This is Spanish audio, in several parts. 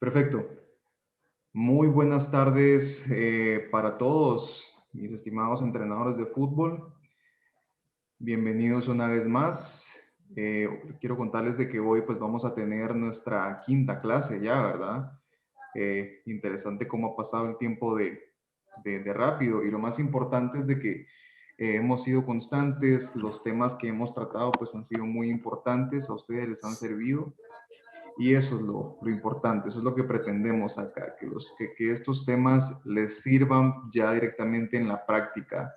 Perfecto. Muy buenas tardes para todos, mis estimados entrenadores de fútbol. Bienvenidos una vez más. Quiero contarles de que hoy pues vamos a tener nuestra quinta clase ya, ¿verdad? Interesante cómo ha pasado el tiempo de rápido, y lo más importante es de que hemos sido constantes. Los temas que hemos tratado pues han sido muy importantes, a ustedes les han servido. Y eso es lo importante, eso es lo que pretendemos acá, que estos temas les sirvan ya directamente en la práctica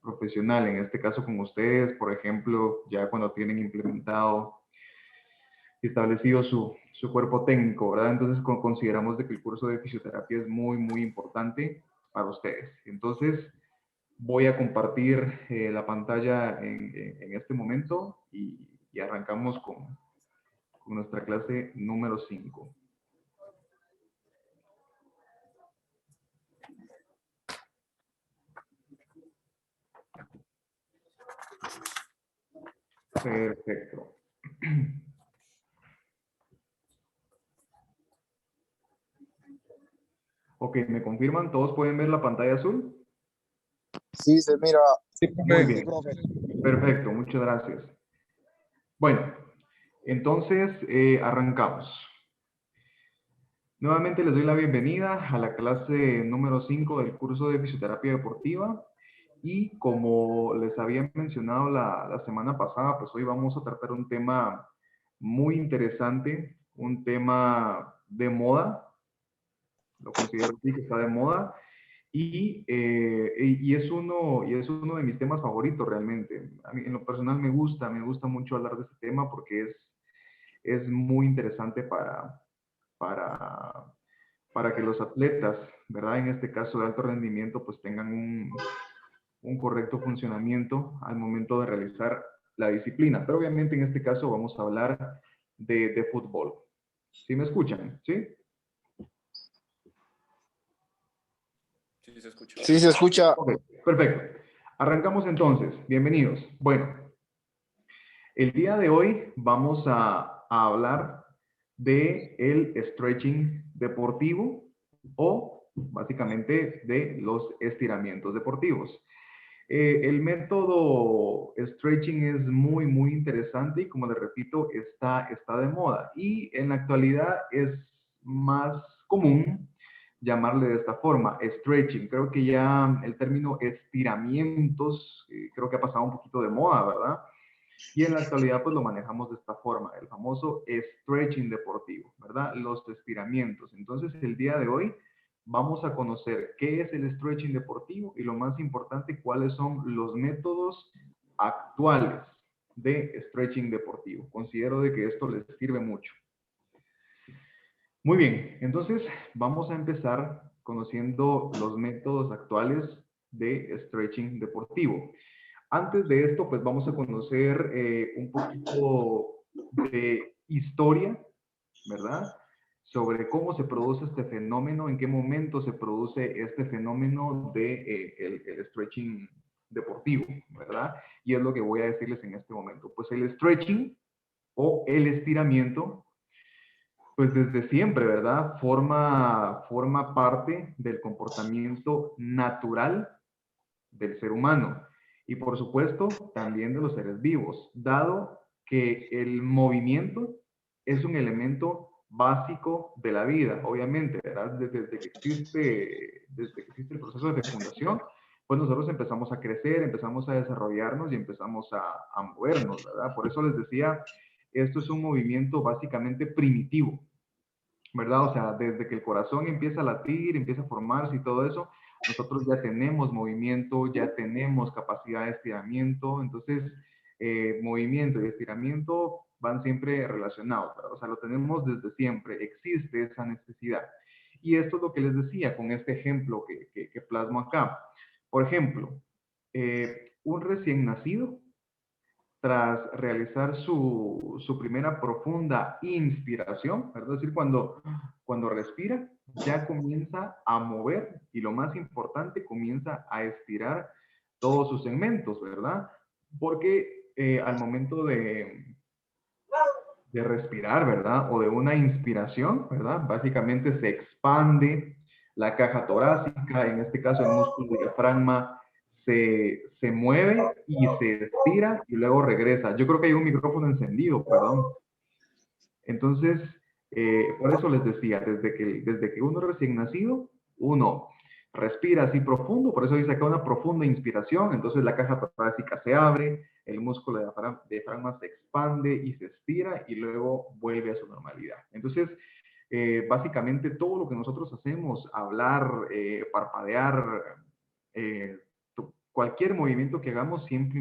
profesional, en este caso con ustedes, por ejemplo, ya cuando tienen implementado y establecido su cuerpo técnico, ¿verdad? Entonces consideramos de que el curso de fisioterapia es muy, muy importante para ustedes. Entonces, voy a compartir la pantalla en este momento y arrancamos con nuestra clase número 5. Perfecto. Ok, ¿me confirman? ¿Todos pueden ver la pantalla azul? Sí, se mira. Muy bien. Profe. Perfecto, muchas gracias. Bueno, entonces arrancamos. Nuevamente les doy la bienvenida a la clase número 5 del curso de fisioterapia deportiva. Y como les había mencionado la semana pasada, pues hoy vamos a tratar un tema muy interesante, un tema de moda. Lo considero así, que está de moda. Y es uno de mis temas favoritos realmente. A mí en lo personal me gusta mucho hablar de este tema porque es muy interesante para, para que los atletas, ¿verdad? En este caso de alto rendimiento, pues tengan un correcto funcionamiento al momento de realizar la disciplina. Pero obviamente en este caso vamos a hablar de fútbol. ¿Sí me escuchan? ¿Sí? Sí, se escucha. Sí, se escucha. Ok, perfecto. Arrancamos entonces. Bienvenidos. Bueno, el día de hoy vamos a hablar de el stretching deportivo o básicamente de los estiramientos deportivos. El método stretching es muy, muy interesante y como les repito, está de moda. Y en la actualidad es más común llamarle de esta forma, stretching. Creo que ya el término estiramientos, creo que ha pasado un poquito de moda, ¿verdad? Y en la actualidad pues lo manejamos de esta forma, el famoso stretching deportivo, ¿verdad? Los estiramientos. Entonces el día de hoy vamos a conocer qué es el stretching deportivo y lo más importante, cuáles son los métodos actuales de stretching deportivo. Considero de que esto les sirve mucho. Muy bien, entonces vamos a empezar conociendo los métodos actuales de stretching deportivo. Antes de esto, pues vamos a conocer un poquito de historia, ¿verdad? Sobre cómo se produce este fenómeno, en qué momento se produce este fenómeno de el stretching deportivo, ¿verdad? Y es lo que voy a decirles en este momento. Pues el stretching o el estiramiento, pues desde siempre, ¿verdad? Forma parte del comportamiento natural del ser humano y por supuesto también de los seres vivos, dado que el movimiento es un elemento básico de la vida, obviamente, ¿verdad? Desde que existe el proceso de fecundación, pues nosotros empezamos a crecer, empezamos a desarrollarnos y empezamos a movernos, ¿verdad? Por eso les decía, esto es un movimiento básicamente primitivo, ¿verdad? O sea, desde que el corazón empieza a latir, empieza a formarse y todo eso, nosotros ya tenemos movimiento, ya tenemos capacidad de estiramiento. Entonces movimiento y estiramiento van siempre relacionados, ¿verdad? O sea, lo tenemos desde siempre, existe esa necesidad. Y esto es lo que les decía con este ejemplo que plasmo acá. Por ejemplo, un recién nacido, tras realizar su primera profunda inspiración, ¿verdad? Es decir, cuando respira, ya comienza a mover y lo más importante, comienza a estirar todos sus segmentos, ¿verdad? Porque al momento de respirar, ¿verdad? O de una inspiración, ¿verdad? Básicamente se expande la caja torácica, en este caso el músculo diafragma se mueve y se estira y luego regresa. Yo creo que hay un micrófono encendido, perdón. Entonces, por eso les decía, desde que uno es recién nacido, uno respira así profundo, por eso dice acá una profunda inspiración, entonces la caja torácica se abre, el músculo de diafragma se expande y se estira y luego vuelve a su normalidad. Entonces, básicamente todo lo que nosotros hacemos, hablar, parpadear, cualquier movimiento que hagamos siempre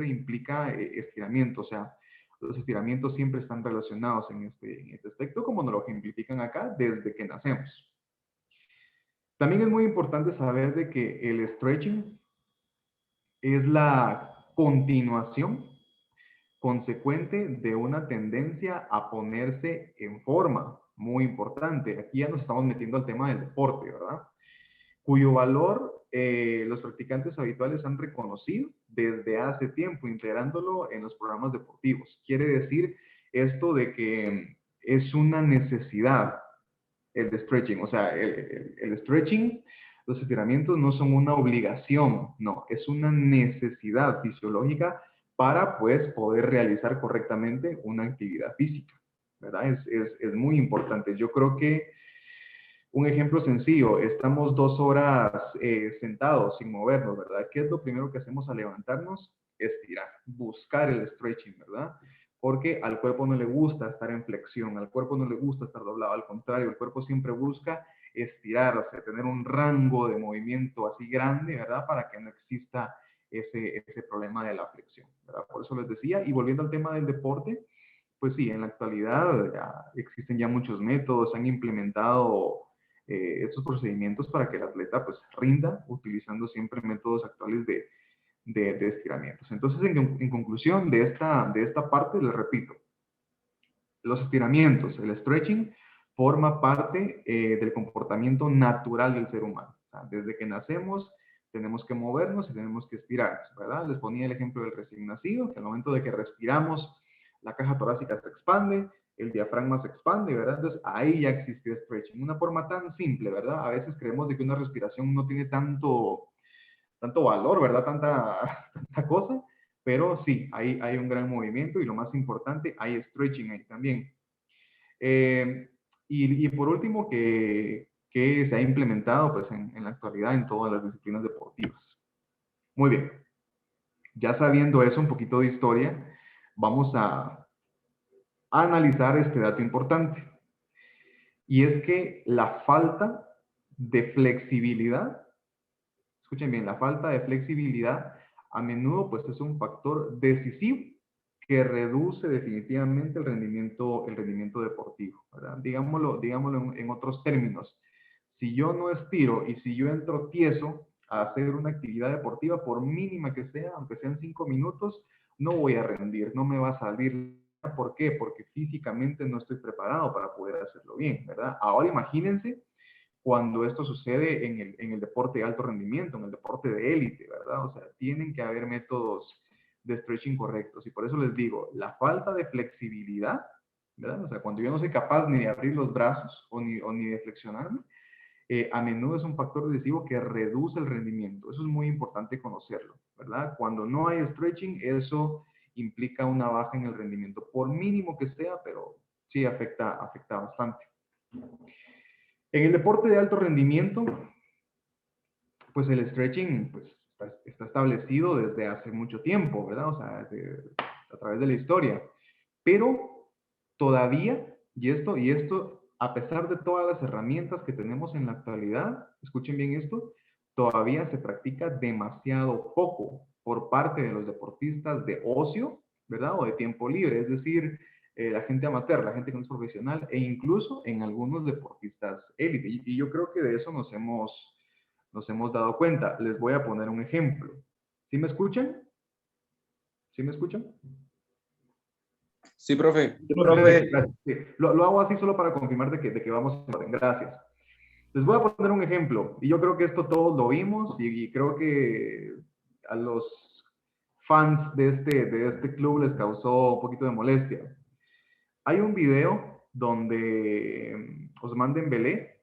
implica estiramiento, o sea, los estiramientos siempre están relacionados en este aspecto, como nos lo ejemplifican acá desde que nacemos. También es muy importante saber de que el stretching es la continuación consecuente de una tendencia a ponerse en forma. Muy importante. Aquí ya nos estamos metiendo al tema del deporte, ¿verdad? Cuyo valor los practicantes habituales han reconocido desde hace tiempo, integrándolo en los programas deportivos. Quiere decir esto de que es una necesidad el de stretching, o sea, el stretching, los estiramientos no son una obligación, no, es una necesidad fisiológica para, pues, poder realizar correctamente una actividad física, ¿verdad? Es muy importante. Yo creo que un ejemplo sencillo, estamos 2 horas sentados sin movernos, ¿verdad? ¿Qué es lo primero que hacemos al levantarnos? Estirar, buscar el stretching, ¿verdad? Porque al cuerpo no le gusta estar en flexión, al cuerpo no le gusta estar doblado, al contrario, el cuerpo siempre busca estirarse, tener un rango de movimiento así grande, ¿verdad? Para que no exista ese problema de la flexión, ¿verdad? Por eso les decía, y volviendo al tema del deporte, pues sí, en la actualidad existen ya muchos métodos, se han implementado estos procedimientos para que el atleta pues rinda utilizando siempre métodos actuales de estiramientos. Entonces, en conclusión de esta parte, les repito, los estiramientos, el stretching, forma parte del comportamiento natural del ser humano. O sea, desde que nacemos tenemos que movernos y tenemos que estirarnos, ¿verdad? Les ponía el ejemplo del recién nacido, que al momento de que respiramos, la caja torácica se expande, el diafragma se expande, ¿verdad? Entonces ahí ya existe stretching. Una forma tan simple, ¿verdad? A veces creemos de que una respiración no tiene tanto valor, ¿verdad? Tanta cosa, pero sí, hay un gran movimiento y lo más importante, hay stretching ahí también. Y por último, que se ha implementado pues, en la actualidad en todas las disciplinas deportivas. Muy bien, ya sabiendo eso, un poquito de historia, vamos a analizar este dato importante. Y es que la falta de flexibilidad, escuchen bien, la falta de flexibilidad a menudo pues es un factor decisivo que reduce definitivamente el rendimiento deportivo, ¿verdad? Digámoslo en otros términos. Si yo no estiro y si yo entro tieso a hacer una actividad deportiva, por mínima que sea, aunque sean 5 minutos, no voy a rendir, no me va a salir. ¿Por qué? Porque físicamente no estoy preparado para poder hacerlo bien, ¿verdad? Ahora imagínense cuando esto sucede en el deporte de alto rendimiento, en el deporte de élite, ¿verdad? O sea, tienen que haber métodos de stretching correctos. Y por eso les digo, la falta de flexibilidad, ¿verdad? O sea, cuando yo no soy capaz ni de abrir los brazos o ni de flexionarme, a menudo es un factor decisivo que reduce el rendimiento. Eso es muy importante conocerlo, ¿verdad? Cuando no hay stretching, eso implica una baja en el rendimiento, por mínimo que sea, pero sí afecta bastante. En el deporte de alto rendimiento, pues el stretching pues, está establecido desde hace mucho tiempo, ¿verdad? O sea, a través de la historia. Pero todavía, y esto, a pesar de todas las herramientas que tenemos en la actualidad, escuchen bien esto, todavía se practica demasiado poco por parte de los deportistas de ocio, ¿verdad? O de tiempo libre, es decir, la gente amateur, la gente que no es profesional, e incluso en algunos deportistas élite. Y yo creo que de eso nos hemos dado cuenta. Les voy a poner un ejemplo. ¿Sí me escuchan? ¿Sí me escuchan? Sí, profe. Sí, profe. Gracias. Sí. Lo hago así solo para confirmar de que vamos en orden. Gracias. Les voy a poner un ejemplo. Y yo creo que esto todos lo vimos y creo que a los fans de este club les causó un poquito de molestia. Hay un video donde Ousmane Dembélé,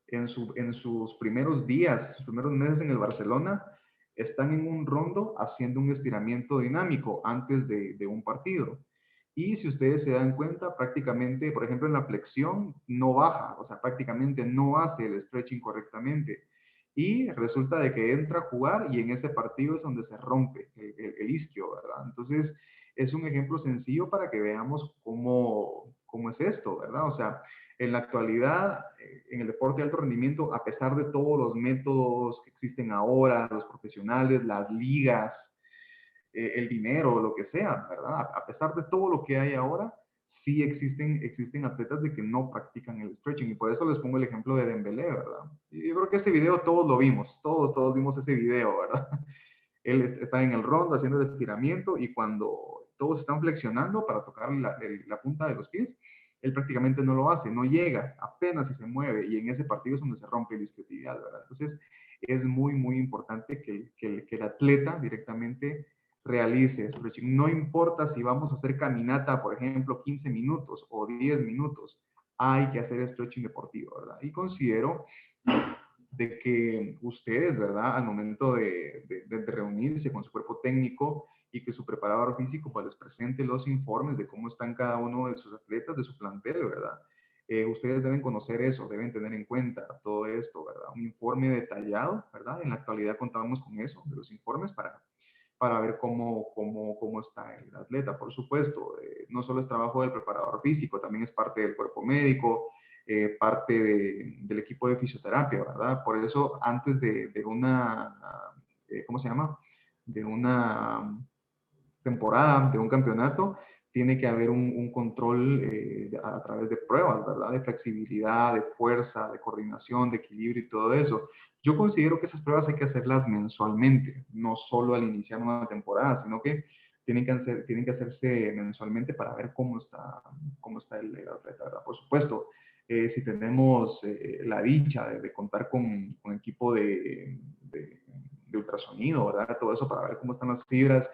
en sus primeros días, sus primeros meses en el Barcelona, están en un rondo haciendo un estiramiento dinámico antes de un partido. Y si ustedes se dan cuenta, prácticamente, por ejemplo, en la flexión no baja, o sea, prácticamente no hace el stretching correctamente. Y resulta de que entra a jugar y en ese partido es donde se rompe el isquio, ¿verdad? Entonces, es un ejemplo sencillo para que veamos cómo es esto, ¿verdad? O sea, en la actualidad, en el deporte de alto rendimiento, a pesar de todos los métodos que existen ahora, los profesionales, las ligas, el dinero, lo que sea, ¿verdad? A pesar de todo lo que hay ahora, sí existen atletas de que no practican el stretching y por eso les pongo el ejemplo de Dembélé, ¿verdad? Y yo creo que ese video todos lo vimos, todos vimos ese video, ¿verdad? Él está en el rondo haciendo el estiramiento y cuando todos están flexionando para tocar la punta de los pies, él prácticamente no lo hace, no llega, apenas si se mueve y en ese partido es donde se rompe el isquiotibial, ¿verdad? Entonces es muy importante que el atleta directamente realice stretching. No importa si vamos a hacer caminata, por ejemplo, 15 minutos o 10 minutos, hay que hacer stretching deportivo, ¿verdad? Y considero de que ustedes, ¿verdad? Al momento de reunirse con su cuerpo técnico y que su preparador físico pues les presente los informes de cómo están cada uno de sus atletas, de su plantel, ¿verdad? Ustedes deben conocer eso, deben tener en cuenta todo esto, ¿verdad? Un informe detallado, ¿verdad? En la actualidad contamos con eso, de los informes para ver cómo está el atleta. Por supuesto, no solo es trabajo del preparador físico, también es parte del cuerpo médico, parte del equipo de fisioterapia, ¿verdad? Por eso, antes de una, ¿cómo se llama? De una temporada, de un campeonato, tiene que haber un control a través de pruebas, ¿verdad? De flexibilidad, de fuerza, de coordinación, de equilibrio y todo eso. Yo considero que esas pruebas hay que hacerlas mensualmente, no solo al iniciar una temporada, sino que tienen que hacerse mensualmente para ver cómo está el atleta, ¿verdad? Por supuesto, si tenemos la dicha de contar con equipo de ultrasonido, ¿verdad? Todo eso para ver cómo están las fibras,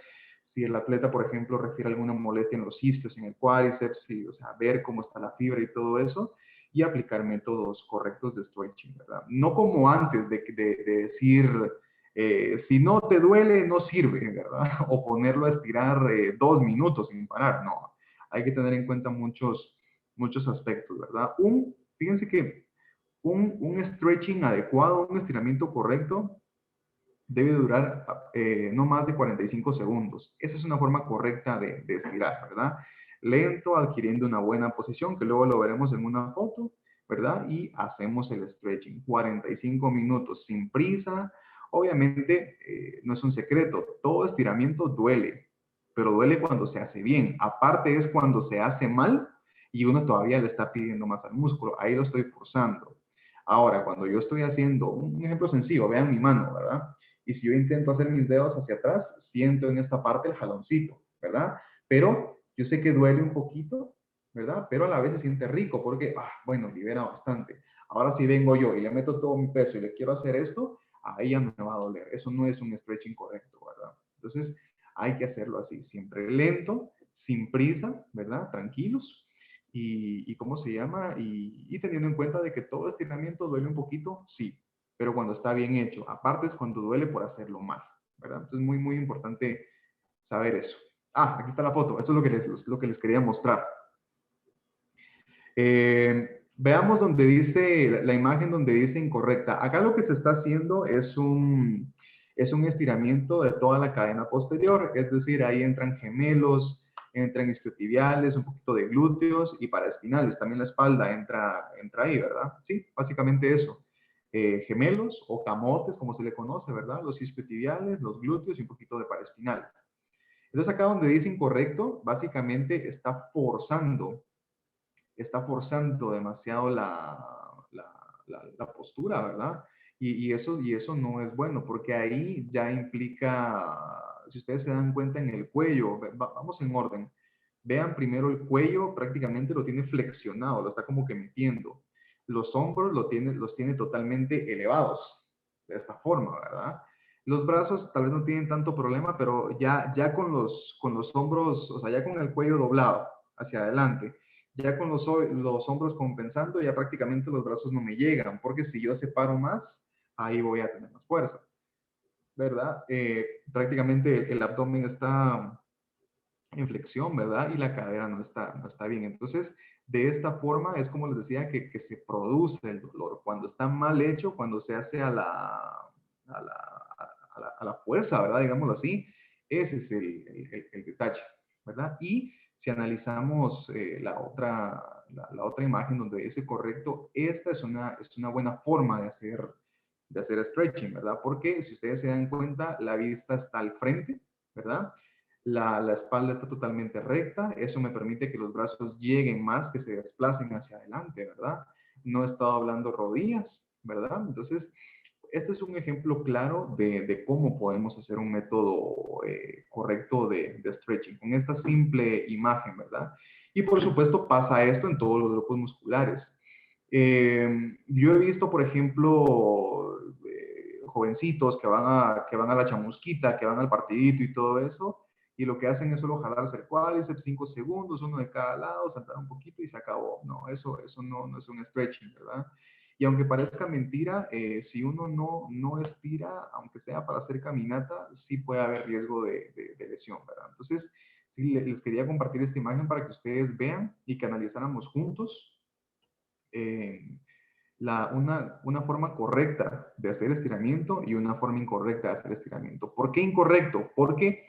si el atleta, por ejemplo, refiere alguna molestia en los isquios, en el cuádriceps, y, o sea, ver cómo está la fibra y todo eso, y aplicar métodos correctos de stretching, ¿verdad? No como antes de decir, si no te duele, no sirve, ¿verdad? O ponerlo a estirar 2 minutos sin parar, no. Hay que tener en cuenta muchos aspectos, ¿verdad? Fíjense que un stretching adecuado, un estiramiento correcto, debe durar no más de 45 segundos. Esa es una forma correcta de estirar, ¿verdad? Lento, adquiriendo una buena posición, que luego lo veremos en una foto, ¿verdad? Y hacemos el stretching. 45 minutos sin prisa. Obviamente, no es un secreto, todo estiramiento duele, pero duele cuando se hace bien. Aparte es cuando se hace mal y uno todavía le está pidiendo más al músculo. Ahí lo estoy forzando. Ahora, cuando yo estoy haciendo, un ejemplo sencillo, vean mi mano, ¿verdad? Y si yo intento hacer mis dedos hacia atrás, siento en esta parte el jaloncito, ¿verdad? Pero yo sé que duele un poquito, ¿verdad? Pero a la vez se siente rico porque, bueno, libera bastante. Ahora si vengo yo y le meto todo mi peso y le quiero hacer esto, ahí ya me va a doler. Eso no es un stretching correcto, ¿verdad? Entonces, hay que hacerlo así, siempre lento, sin prisa, ¿verdad? Tranquilos. Y ¿cómo se llama? Y teniendo en cuenta de que todo estiramiento duele un poquito, sí, pero cuando está bien hecho. Aparte es cuando duele por hacerlo mal, ¿verdad? Entonces es muy importante saber eso. Aquí está la foto. Esto es lo que les quería mostrar. Veamos donde dice, la imagen donde dice incorrecta. Acá lo que se está haciendo es un estiramiento de toda la cadena posterior, es decir, ahí entran gemelos, entran isquiotibiales, un poquito de glúteos y paraespinales. También la espalda entra ahí, ¿verdad? Sí, básicamente eso. Gemelos o camotes, como se le conoce, ¿verdad? Los isquiotibiales, los glúteos y un poquito de paraespinal. Entonces acá donde dice incorrecto, básicamente está forzando demasiado la postura, ¿verdad? Y eso no es bueno, porque ahí ya implica, si ustedes se dan cuenta en el cuello, vamos en orden, vean primero el cuello, prácticamente lo tiene flexionado, lo está como que metiendo. Los hombros los tiene totalmente elevados, de esta forma, ¿verdad? Los brazos tal vez no tienen tanto problema, pero ya con los hombros, o sea, ya con el cuello doblado, hacia adelante. Ya con los hombros compensando, ya prácticamente los brazos no me llegan, porque si yo separo más, ahí voy a tener más fuerza, ¿verdad? Prácticamente el abdomen está en flexión, ¿verdad? Y la cadera no está bien. Entonces, de esta forma es como les decía que se produce el dolor. Cuando está mal hecho, cuando se hace a la fuerza, ¿verdad? Digámoslo así, ese es el detalle, ¿verdad? Y si analizamos la otra imagen donde dice correcto, esta es una buena forma de hacer stretching, ¿verdad? Porque si ustedes se dan cuenta, la vista está al frente, ¿verdad? La espalda está totalmente recta, eso me permite que los brazos lleguen más, que se desplacen hacia adelante, ¿verdad? No he estado hablando rodillas, ¿verdad? Entonces, este es un ejemplo claro de cómo podemos hacer un método correcto de stretching, con esta simple imagen, ¿verdad? Y por supuesto pasa esto en todos los grupos musculares. Yo he visto, por ejemplo, jovencitos que van a la chamusquita, que van al partidito y todo eso, y lo que hacen es solo jalarse el cuádriceps 5 segundos, uno de cada lado, saltar un poquito y se acabó. No, eso no es un stretching, ¿verdad? Y aunque parezca mentira, si uno no estira, aunque sea para hacer caminata, sí puede haber riesgo de lesión, ¿verdad? Entonces, sí, les quería compartir esta imagen para que ustedes vean y que analizáramos juntos una forma correcta de hacer estiramiento y una forma incorrecta de hacer estiramiento. ¿Por qué incorrecto? Porque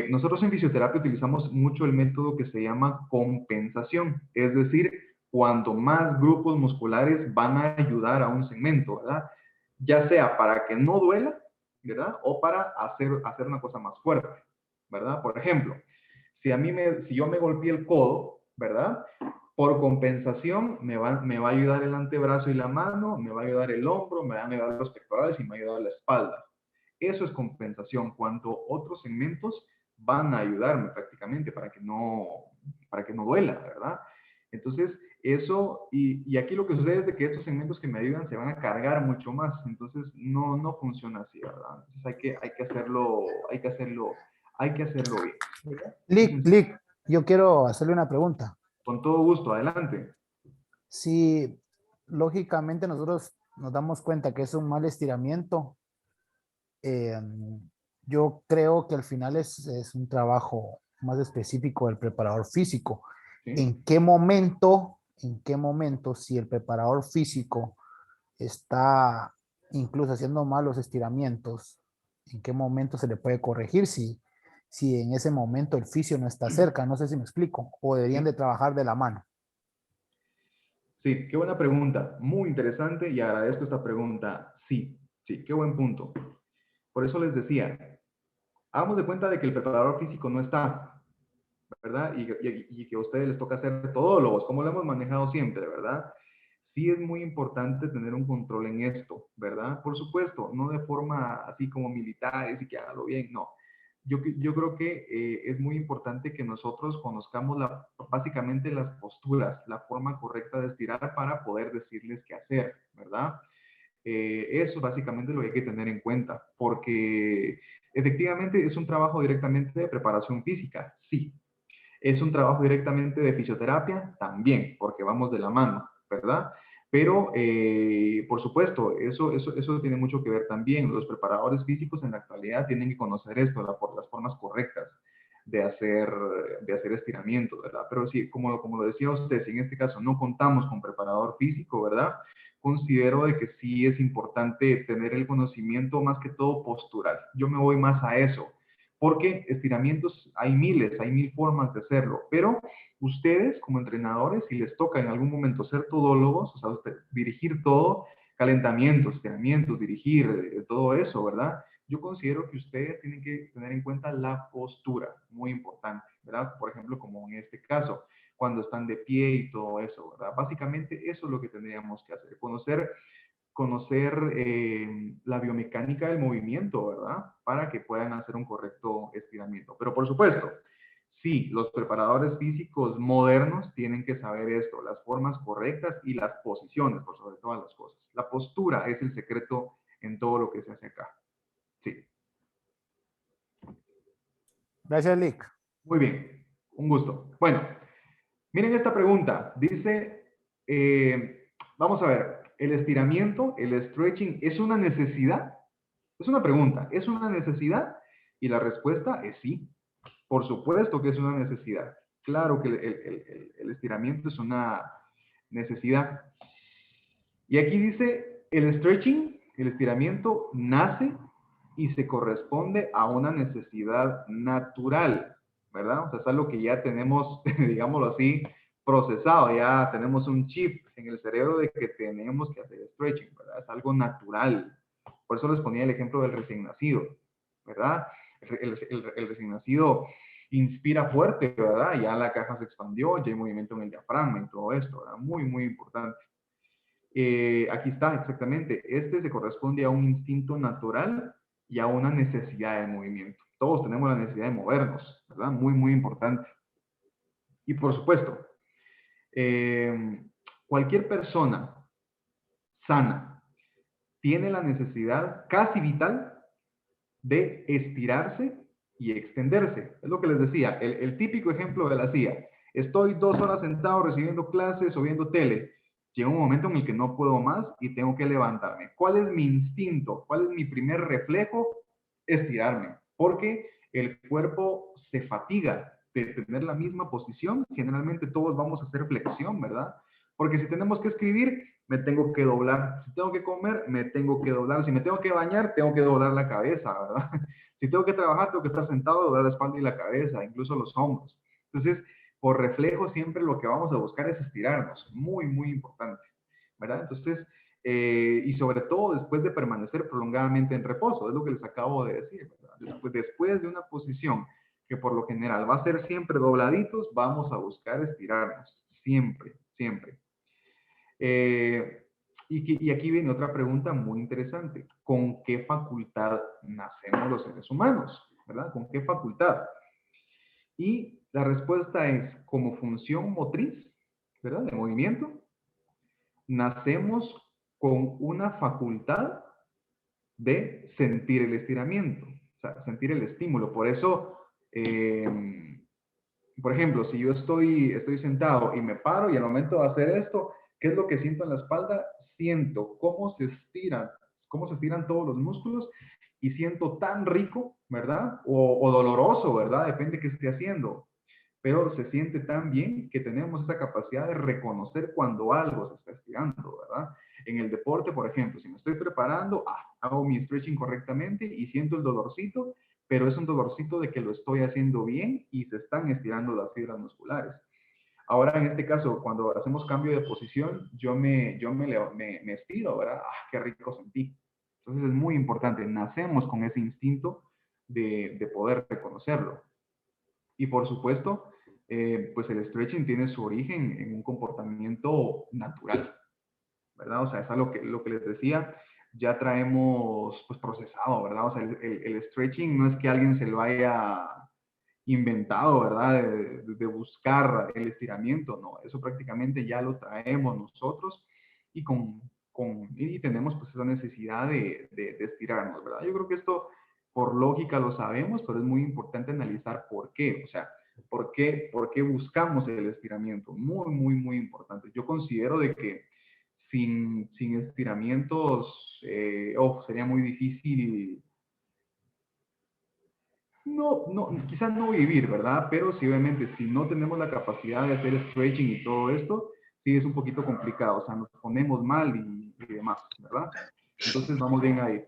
nosotros en fisioterapia utilizamos mucho el método que se llama compensación, es decir, cuanto más grupos musculares van a ayudar a un segmento, ¿verdad? Ya sea para que no duela, ¿verdad? O para hacer una cosa más fuerte, ¿verdad? Por ejemplo, si yo me golpeé el codo, ¿verdad? Por compensación, me va a ayudar el antebrazo y la mano, me va a ayudar el hombro, me van a ayudar los pectorales y me va a ayudar la espalda. Eso es compensación, cuando otros segmentos van a ayudarme prácticamente para que no duela, ¿verdad? Entonces, eso, y aquí lo que sucede es de que estos segmentos que me ayudan se van a cargar mucho más, entonces no funciona así, ¿verdad? Entonces hay que hacerlo bien, ¿verdad? Lick, yo quiero hacerle una pregunta. Con todo gusto, adelante. Si lógicamente nosotros nos damos cuenta que es un mal estiramiento, eh, yo creo que al final es un trabajo más específico del preparador físico. ¿Sí? En qué momento, si el preparador físico está incluso haciendo malos estiramientos, en qué momento se le puede corregir si en ese momento el fisio no está cerca? No sé si me explico, o deberían ¿Sí? de trabajar de la mano. Sí, qué buena pregunta, muy interesante y agradezco esta pregunta. Sí, sí, qué buen punto. Por eso les decía, hagamos de cuenta de que el preparador físico no está, ¿verdad? Y que a ustedes les toca hacer todólogos, como lo hemos manejado siempre, ¿verdad? Sí es muy importante tener un control en esto, ¿verdad? Por supuesto, no de forma así como militar, y que hágalo bien, no. Yo creo que es muy importante que nosotros conozcamos básicamente las posturas, la forma correcta de estirar para poder decirles qué hacer, ¿verdad? Eso básicamente lo hay que tener en cuenta, porque efectivamente es un trabajo directamente de preparación física, sí. Es un trabajo directamente de fisioterapia, también, porque vamos de la mano, ¿verdad? Pero, por supuesto, eso tiene mucho que ver también. Los preparadores físicos en la actualidad tienen que conocer esto, las formas correctas de hacer estiramientos, ¿verdad? Pero sí, como lo decía usted, si en este caso no contamos con preparador físico, ¿verdad? Considero de que sí es importante tener el conocimiento más que todo postural. Yo me voy más a eso, porque estiramientos hay miles, hay mil formas de hacerlo, pero ustedes como entrenadores, si les toca en algún momento ser todólogos, o sea, dirigir todo, calentamientos, estiramientos, dirigir, todo eso, ¿verdad? Yo considero que ustedes tienen que tener en cuenta la postura, muy importante, ¿verdad? Por ejemplo, como en este caso, cuando están de pie y todo eso, ¿verdad? Básicamente eso es lo que tendríamos que hacer, conocer la biomecánica del movimiento, ¿verdad? Para que puedan hacer un correcto estiramiento. Pero por supuesto, sí, los preparadores físicos modernos tienen que saber esto, las formas correctas y las posiciones, por sobre todas las cosas. La postura es el secreto en todo lo que se hace acá. Sí. Gracias, Lick. Muy bien, un gusto. Bueno, Miren esta pregunta. Dice, vamos a ver, ¿el estiramiento, el stretching, es una necesidad? Es una pregunta, ¿es una necesidad? Y la respuesta es sí. Por supuesto que es una necesidad. Claro que el estiramiento es una necesidad. Y aquí dice, el stretching, el estiramiento, nace y se corresponde a una necesidad natural, ¿verdad? O sea, es algo que ya tenemos, digámoslo así, procesado, ya tenemos un chip en el cerebro de que tenemos que hacer stretching, ¿verdad? Es algo natural. Por eso les ponía el ejemplo del recién nacido, ¿verdad? El recién nacido inspira fuerte, ¿verdad? Ya la caja se expandió, ya hay movimiento en el diafragma y todo esto, ¿verdad? Muy, muy importante. Aquí está, exactamente. Este se corresponde a un instinto natural y a una necesidad de movimiento. Todos tenemos la necesidad de movernos, ¿verdad? Muy, muy importante. Y por supuesto, cualquier persona sana tiene la necesidad casi vital de estirarse y extenderse. Es lo que les decía, el típico ejemplo de la CIA. Estoy 2 horas sentado recibiendo clases o viendo tele. Llega un momento en el que no puedo más y tengo que levantarme. ¿Cuál es mi instinto? ¿Cuál es mi primer reflejo? Estirarme. Porque el cuerpo se fatiga de tener la misma posición. Generalmente todos vamos a hacer flexión, ¿verdad? Porque si tenemos que escribir, me tengo que doblar. Si tengo que comer, me tengo que doblar. Si me tengo que bañar, tengo que doblar la cabeza, ¿verdad? Si tengo que trabajar, tengo que estar sentado, doblar la espalda y la cabeza, incluso los hombros. Entonces, por reflejo, siempre lo que vamos a buscar es estirarnos. Muy, muy importante, ¿verdad? Entonces, y sobre todo después de permanecer prolongadamente en reposo, es lo que les acabo de decir, ¿verdad? Después de una posición que por lo general va a ser siempre dobladitos, vamos a buscar estirarnos. Siempre, siempre. Y aquí viene otra pregunta muy interesante. ¿Con qué facultad nacemos los seres humanos? ¿Verdad? ¿Con qué facultad? Y la respuesta es, como función motriz, ¿verdad? De movimiento, nacemos con una facultad de sentir el estiramiento, o sea, sentir el estímulo. Por eso, por ejemplo, si yo estoy sentado y me paro y al momento de hacer esto, ¿qué es lo que siento en la espalda? Siento cómo se estiran todos los músculos y siento tan rico, ¿verdad? O doloroso, ¿verdad? Depende de qué esté haciendo. Pero se siente tan bien que tenemos esa capacidad de reconocer cuando algo se está estirando, ¿verdad? En el deporte, por ejemplo, si me estoy preparando, hago mi stretching correctamente y siento el dolorcito, pero es un dolorcito de que lo estoy haciendo bien y se están estirando las fibras musculares. Ahora, en este caso, cuando hacemos cambio de posición, yo me estiro, ¿verdad? Qué rico sentí. Entonces es muy importante, nacemos con ese instinto de poder reconocerlo. Y por supuesto, pues el stretching tiene su origen en un comportamiento natural, ¿verdad? O sea, es algo lo que les decía, ya traemos pues procesado, ¿verdad? O sea, el stretching no es que alguien se lo haya inventado, ¿verdad? De buscar el estiramiento, no, eso prácticamente ya lo traemos nosotros y y tenemos pues esa necesidad de estirarnos, ¿verdad? Yo creo que esto por lógica lo sabemos, pero es muy importante analizar por qué, o sea, por qué buscamos el estiramiento, muy, muy, muy importante. Yo considero de que sin estiramientos, sería muy difícil, quizás no vivir, ¿verdad? Pero sí, obviamente, si no tenemos la capacidad de hacer stretching y todo esto, sí es un poquito complicado, o sea, nos ponemos mal y demás, ¿verdad? Entonces, vamos bien ahí.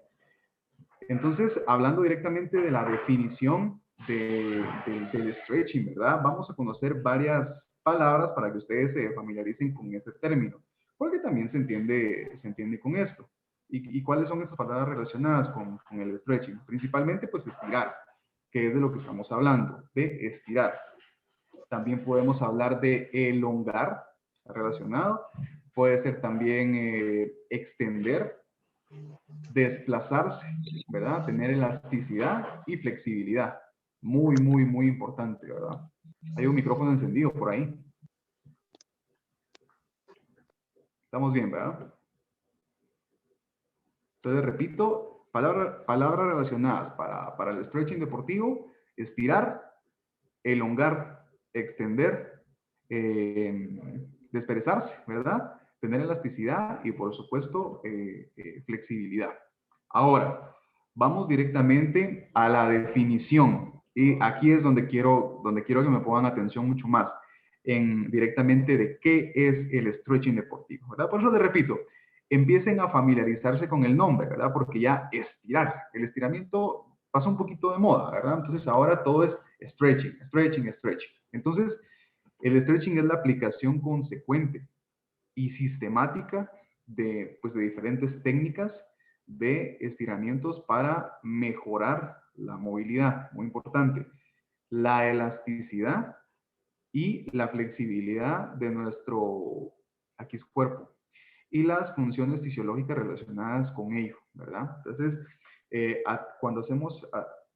Entonces, hablando directamente de la definición del stretching, ¿verdad? Vamos a conocer varias palabras para que ustedes se familiaricen con ese término, porque también se entiende con esto. ¿Y cuáles son estas palabras relacionadas con el stretching? Principalmente, pues, estirar, que es de lo que estamos hablando, de estirar. También podemos hablar de elongar, relacionado. Puede ser también extender, desplazarse, ¿verdad? Tener elasticidad y flexibilidad. Muy, muy, muy importante, ¿verdad? Hay un micrófono encendido por ahí. Estamos bien, ¿verdad? Entonces, repito, palabras relacionadas para el stretching deportivo: estirar, elongar, extender, desperezarse, ¿verdad? Tener elasticidad y, por supuesto, flexibilidad. Ahora, vamos directamente a la definición. Y aquí es donde quiero que me pongan atención mucho más directamente de qué es el stretching deportivo, ¿verdad? Por eso les repito, empiecen a familiarizarse con el nombre, ¿verdad? Porque ya estirar, el estiramiento pasa un poquito de moda, ¿verdad? Entonces ahora todo es stretching, stretching, stretching. Entonces, el stretching es la aplicación consecuente y sistemática pues, de diferentes técnicas de estiramientos para mejorar la movilidad, muy importante, la elasticidad y la flexibilidad de nuestro cuerpo y las funciones fisiológicas relacionadas con ello, ¿verdad? Entonces, cuando hacemos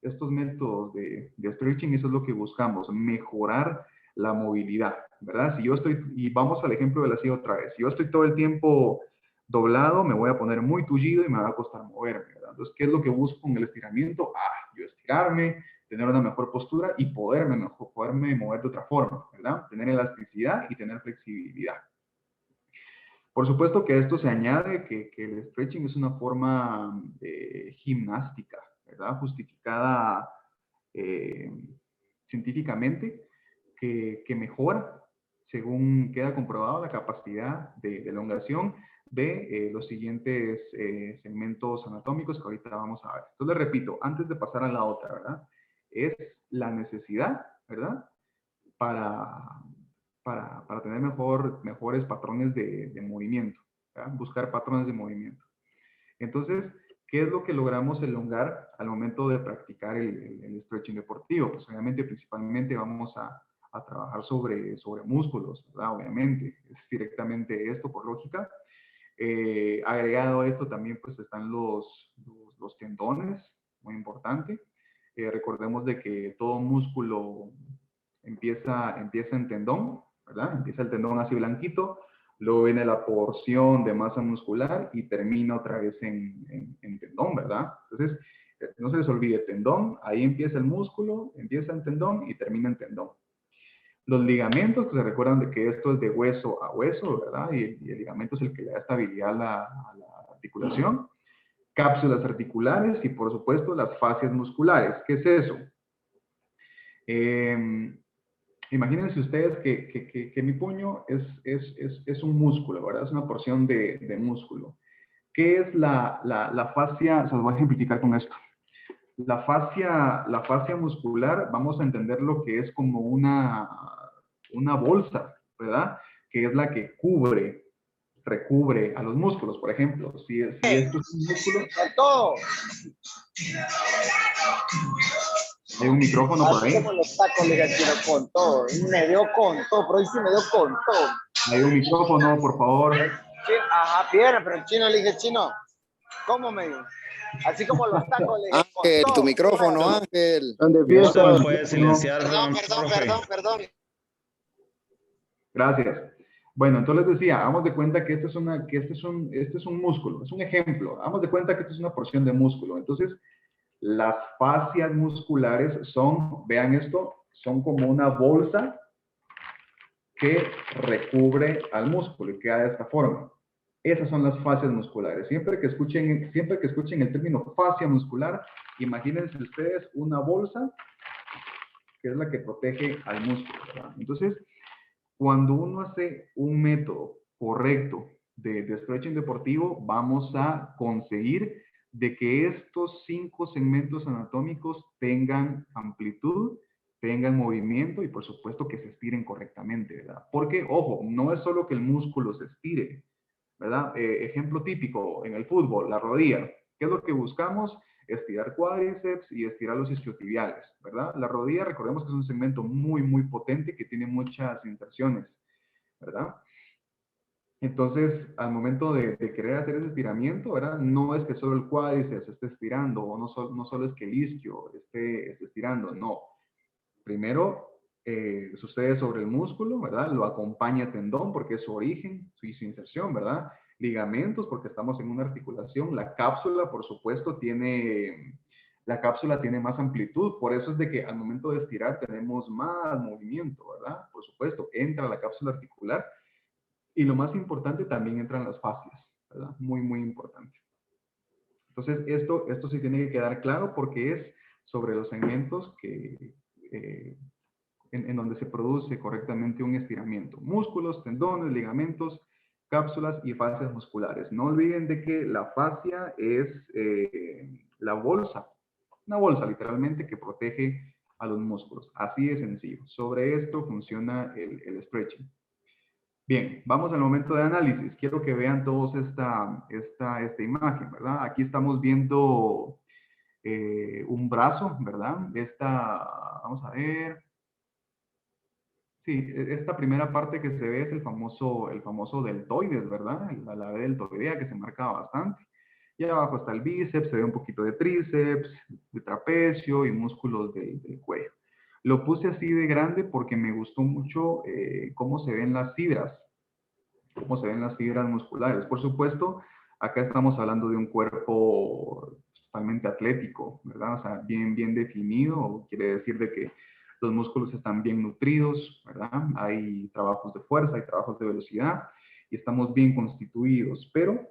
estos métodos de stretching, eso es lo que buscamos, mejorar la movilidad, ¿verdad? Si yo estoy, y vamos al ejemplo de la silla otra vez, si yo estoy todo el tiempo doblado, me voy a poner muy tullido y me va a costar moverme, ¿verdad? Entonces, ¿qué es lo que busco con el estiramiento? Yo estirarme, tener una mejor postura y poderme mover de otra forma, ¿verdad? Tener elasticidad y tener flexibilidad. Por supuesto que a esto se añade que el stretching es una forma gimnástica, ¿verdad? Justificada científicamente, que mejora, según queda comprobado, la capacidad de elongación de los siguientes segmentos anatómicos que ahorita vamos a ver. Entonces, les repito, antes de pasar a la otra, ¿verdad? Es la necesidad, ¿verdad? Para tener mejores patrones de movimiento, ¿verdad? Buscar patrones de movimiento. Entonces, ¿qué es lo que logramos elongar al momento de practicar el stretching deportivo? Pues obviamente, principalmente vamos a trabajar sobre músculos, ¿verdad? Obviamente, es directamente esto por lógica. Agregado a esto también pues están los tendones, muy importante. Recordemos de que todo músculo empieza en tendón, ¿verdad? Empieza el tendón así blanquito, luego viene la porción de masa muscular y termina otra vez en tendón, ¿verdad? Entonces, no se les olvide, tendón, ahí empieza el músculo, empieza en tendón y termina en tendón. Los ligamentos, pues se recuerdan de que esto es de hueso a hueso, ¿verdad? Y el ligamento es el que le da estabilidad a la articulación. Cápsulas articulares y, por supuesto, las fascias musculares. ¿Qué es eso? Imagínense ustedes que mi puño es un músculo, ¿verdad? Es una porción de músculo. ¿Qué es la fascia? Se los voy a ejemplificar con esto. La fascia muscular, vamos a entender lo que es como una bolsa, ¿verdad? Que es la que recubre a los músculos, por ejemplo. Si esto es un músculo... Todo. Hay un micrófono por ahí. Así como los tacos, le tiro con todo. Me dio con todo, pero hoy sí me dio con todo. Hay un micrófono, por favor. Ajá, piedra, pero el chino le dije, chino, ¿cómo me dio? Así como los tacos, le dije, Ángel, con tu todo. micrófono, Ángel. No se lo puede silenciar, Perdón. Gracias. Bueno, entonces les decía, hagamos de cuenta que este es un músculo, es un ejemplo. Hagamos de cuenta que esto es una porción de músculo. Entonces, las fascias musculares son, vean esto, son como una bolsa que recubre al músculo y queda de esta forma. Esas son las fascias musculares. Siempre que escuchen el término fascia muscular, imagínense ustedes una bolsa que es la que protege al músculo, ¿verdad? Entonces, cuando uno hace un método correcto de stretching deportivo, vamos a conseguir de que estos 5 segmentos anatómicos tengan amplitud, tengan movimiento y por supuesto que se estiren correctamente, ¿verdad? Porque, ojo, no es solo que el músculo se estire, ¿verdad? Ejemplo típico en el fútbol, la rodilla. ¿Qué es lo que buscamos? Estirar cuádriceps y estirar los isquiotibiales, ¿verdad? La rodilla, recordemos que es un segmento muy, muy potente que tiene muchas inserciones, ¿verdad? Entonces, al momento de querer hacer ese estiramiento, ¿verdad? No es que solo el cuádriceps esté estirando, o no solo es que el isquio esté estirando, no. Primero, sucede sobre el músculo, ¿verdad? Lo acompaña tendón porque es su origen, su inserción, ¿verdad? Ligamentos porque estamos en una articulación. La cápsula, por supuesto, tiene La cápsula tiene más amplitud, por eso es de que al momento de estirar tenemos más movimiento, ¿verdad? Por supuesto, entra la cápsula articular y lo más importante también entran las fascias, ¿verdad? Muy, muy importante. Entonces, esto sí tiene que quedar claro porque es sobre los segmentos que, en donde se produce correctamente un estiramiento. Músculos, tendones, ligamentos, cápsulas y fascias musculares. No olviden de que la fascia es la bolsa, una bolsa literalmente que protege a los músculos. Así de sencillo. Sobre esto funciona el stretching. Bien, vamos al momento de análisis. Quiero que vean todos esta imagen, ¿verdad? Aquí estamos viendo un brazo, ¿verdad? Vamos a ver. Sí, esta primera parte que se ve es el famoso deltoides, ¿verdad? La deltoidea que se marca bastante. Y abajo está el bíceps, se ve un poquito de tríceps, de trapecio y músculos del cuello. Lo puse así de grande porque me gustó mucho cómo se ven las fibras, musculares. Por supuesto, acá estamos hablando de un cuerpo totalmente atlético, ¿verdad? O sea, bien definido, quiere decir de que los músculos están bien nutridos, ¿verdad? Hay trabajos de fuerza, hay trabajos de velocidad y estamos bien constituidos, pero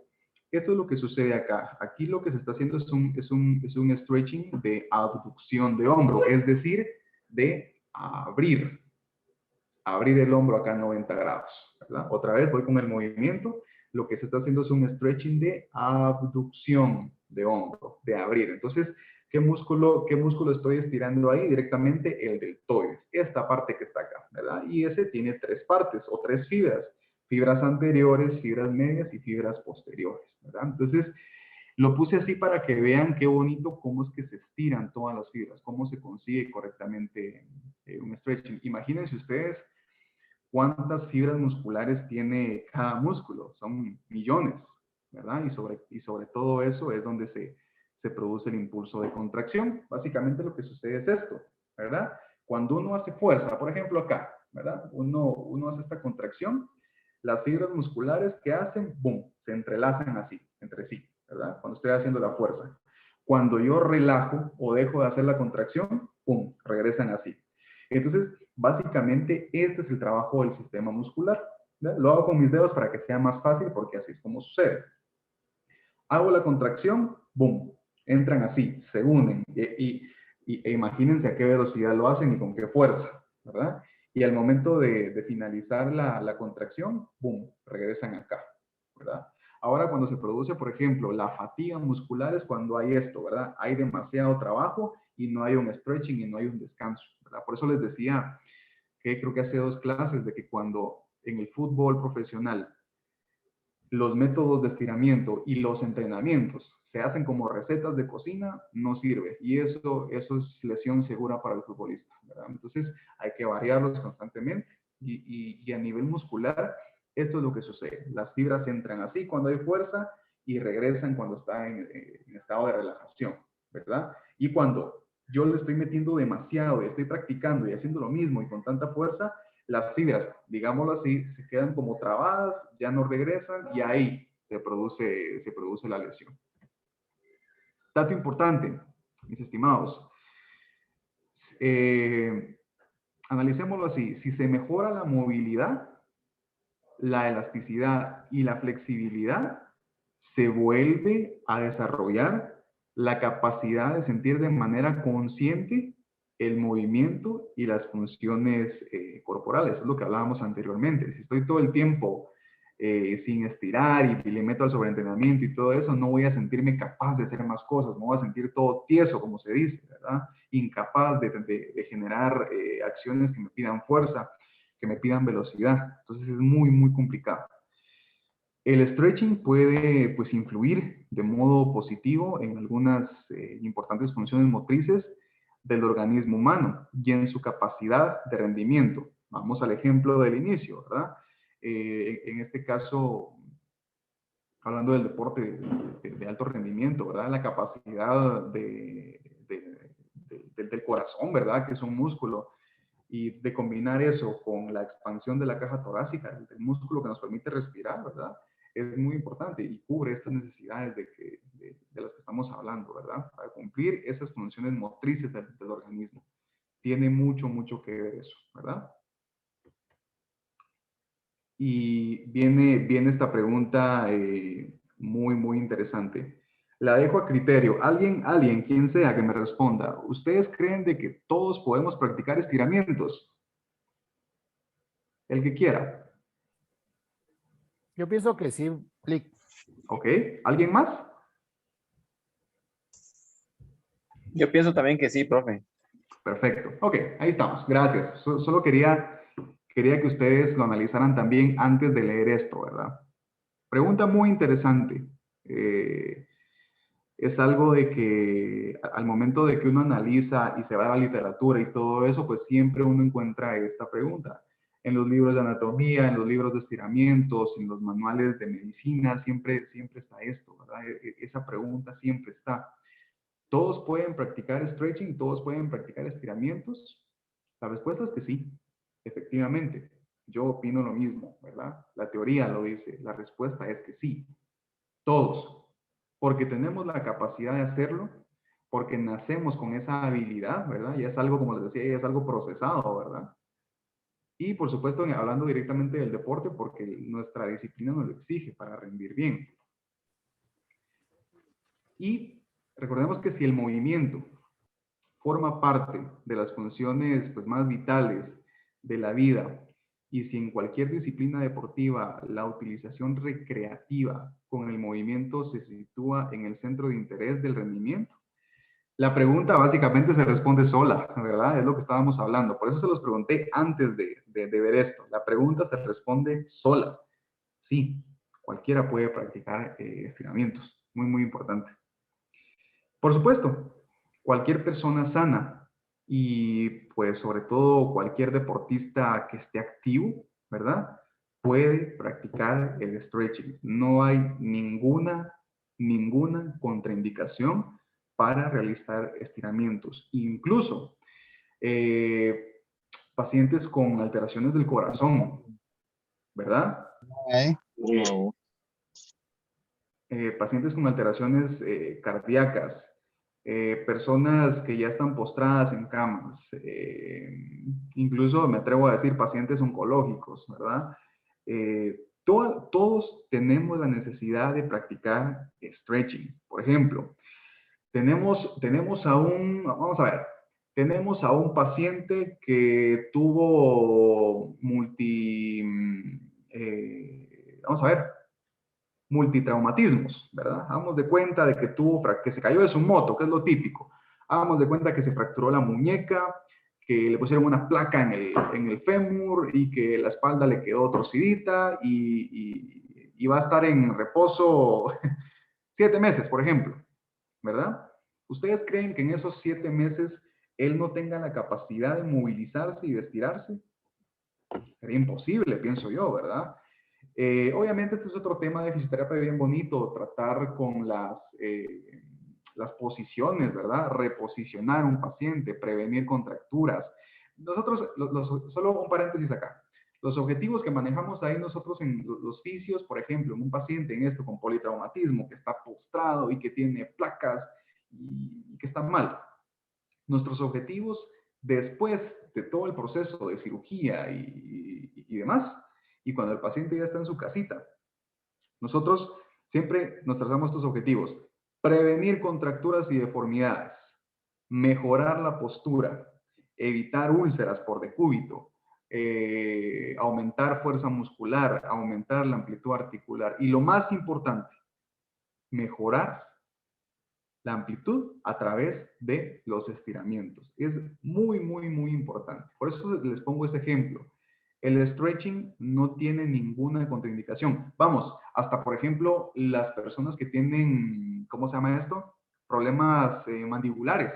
esto es lo que sucede acá. Aquí lo que se está haciendo es un stretching de abducción de hombro, es decir, de abrir el hombro acá a 90 grados, ¿verdad? Otra vez voy con el movimiento. Lo que se está haciendo es un stretching de abducción de hombro, de abrir. Entonces, ¿qué músculo estoy estirando ahí? Directamente el deltoides, esta parte que está acá, ¿verdad? Y ese tiene tres partes o tres fibras. Fibras anteriores, fibras medias y fibras posteriores, ¿verdad? Entonces, lo puse así para que vean qué bonito cómo es que se estiran todas las fibras, cómo se consigue correctamente un stretching. Imagínense ustedes cuántas fibras musculares tiene cada músculo. Son millones, ¿verdad? Y sobre todo eso es donde se produce el impulso de contracción. Básicamente lo que sucede es esto, ¿verdad? Cuando uno hace fuerza, por ejemplo acá, ¿verdad? Uno hace esta contracción, las fibras musculares que hacen, ¡boom!, se entrelazan así, entre sí, ¿verdad? Cuando estoy haciendo la fuerza. Cuando yo relajo o dejo de hacer la contracción, ¡pum!, regresan así. Entonces, básicamente, este es el trabajo del sistema muscular. ¿Verdad? Lo hago con mis dedos para que sea más fácil porque así es como sucede. Hago la contracción, ¡boom! Entran así, se unen e imagínense a qué velocidad lo hacen y con qué fuerza, ¿verdad? Y al momento de finalizar la contracción, ¡boom!, regresan acá, ¿verdad? Ahora cuando se produce, por ejemplo, la fatiga muscular es cuando hay esto, ¿verdad? Hay demasiado trabajo y no hay un stretching y no hay un descanso, ¿verdad? Por eso les decía que creo que hace 2 clases de que cuando en el fútbol profesional los métodos de estiramiento y los entrenamientos se hacen como recetas de cocina, no sirve. Y eso es lesión segura para el futbolista, ¿verdad? Entonces hay que variarlos constantemente y a nivel muscular, esto es lo que sucede. Las fibras entran así cuando hay fuerza y regresan cuando está en estado de relajación, ¿verdad? Y cuando yo le estoy metiendo demasiado y estoy practicando y haciendo lo mismo y con tanta fuerza, las fibras, digámoslo así, se quedan como trabadas, ya no regresan y ahí se produce la lesión. Dato importante, mis estimados. Analicémoslo así. Si se mejora la movilidad, la elasticidad y la flexibilidad, se vuelve a desarrollar la capacidad de sentir de manera consciente el movimiento y las funciones corporales. Es lo que hablábamos anteriormente. Si estoy todo el tiempo sin estirar y le meto al sobreentrenamiento y todo eso, no voy a sentirme capaz de hacer más cosas, me voy a sentir todo tieso, como se dice, ¿verdad? Incapaz de generar acciones que me pidan fuerza, que me pidan velocidad. Entonces es muy complicado. El stretching puede pues, influir de modo positivo en algunas importantes funciones motrices del organismo humano y en su capacidad de rendimiento. Vamos al ejemplo del inicio, ¿verdad? En este caso, hablando del deporte de alto rendimiento, ¿verdad? La capacidad del corazón, ¿verdad? Que es un músculo. Y de combinar eso con la expansión de la caja torácica, el músculo que nos permite respirar, ¿verdad? es muy importante y cubre estas necesidades de las que estamos hablando, ¿verdad? Para cumplir esas funciones motrices del organismo. Tiene mucho, mucho que ver eso, ¿verdad? Y viene esta pregunta muy, muy interesante. La dejo a criterio. Alguien, quien sea que me responda. ¿Ustedes creen de que todos podemos practicar estiramientos? El que quiera. Yo pienso que sí, Lick. ¿Ok? ¿Alguien más? Yo pienso también que sí, profe. Perfecto. Ok, ahí estamos. Gracias. Solo quería que ustedes lo analizaran también antes de leer esto, ¿verdad? Pregunta muy interesante. Es algo de que al momento de que uno analiza y se va a la literatura y todo eso, pues siempre uno encuentra esta pregunta. En los libros de anatomía, en los libros de estiramientos, en los manuales de medicina, siempre está esto, ¿verdad? Esa pregunta siempre está. ¿Todos pueden practicar stretching? ¿Todos pueden practicar estiramientos? La respuesta es que sí, efectivamente. Yo opino lo mismo, ¿verdad? La teoría lo dice. La respuesta es que sí. Todos. Porque tenemos la capacidad de hacerlo, porque nacemos con esa habilidad, ¿verdad? Ya es algo, como les decía, ya es algo procesado, ¿verdad? Y por supuesto, hablando directamente del deporte, porque nuestra disciplina nos lo exige para rendir bien. Y recordemos que si el movimiento forma parte de las funciones pues, más vitales de la vida, y si en cualquier disciplina deportiva la utilización recreativa con el movimiento se sitúa en el centro de interés del rendimiento, la pregunta básicamente se responde sola, ¿verdad? Es lo que estábamos hablando. Por eso se los pregunté antes de ver esto. La pregunta se responde sola. Sí, cualquiera puede practicar estiramientos. Muy, muy importante. Por supuesto, cualquier persona sana y pues sobre todo cualquier deportista que esté activo, ¿verdad? Puede practicar el stretching. No hay ninguna contraindicación para realizar estiramientos. Incluso pacientes con alteraciones del corazón, ¿verdad? Okay. No. Pacientes con alteraciones cardíacas, personas que ya están postradas en camas, incluso me atrevo a decir pacientes oncológicos, ¿verdad? Todos tenemos la necesidad de practicar stretching. Por ejemplo, tenemos vamos a ver, tenemos a un paciente que tuvo vamos a ver, multitraumatismos, ¿verdad? Hagamos de cuenta de que se cayó de su moto, que es lo típico. Hagamos de cuenta que se fracturó la muñeca, que le pusieron una placa en el fémur y que la espalda le quedó torcidita y va a estar en reposo 7 meses, por ejemplo, ¿verdad? ¿Ustedes creen que en esos 7 meses él no tenga la capacidad de movilizarse y de estirarse? Sería imposible, pienso yo, ¿verdad? Obviamente este es otro tema de fisioterapia bien bonito, tratar con las posiciones, ¿verdad? Reposicionar un paciente, prevenir contracturas. Nosotros, solo un paréntesis acá. Los objetivos que manejamos ahí nosotros en los fisios, por ejemplo, en un paciente en esto con politraumatismo, que está postrado y que tiene placas y que está mal. Nuestros objetivos después de todo el proceso de cirugía y demás, y cuando el paciente ya está en su casita, nosotros siempre nos trazamos estos objetivos: prevenir contracturas y deformidades, mejorar la postura, evitar úlceras por decúbito, aumentar fuerza muscular, aumentar la amplitud articular y lo más importante, mejorar la amplitud a través de los estiramientos. Es muy, muy, muy importante. Por eso les pongo este ejemplo. El stretching no tiene ninguna contraindicación. Vamos, hasta por ejemplo, las personas que tienen, ¿cómo se llama esto? Problemas mandibulares,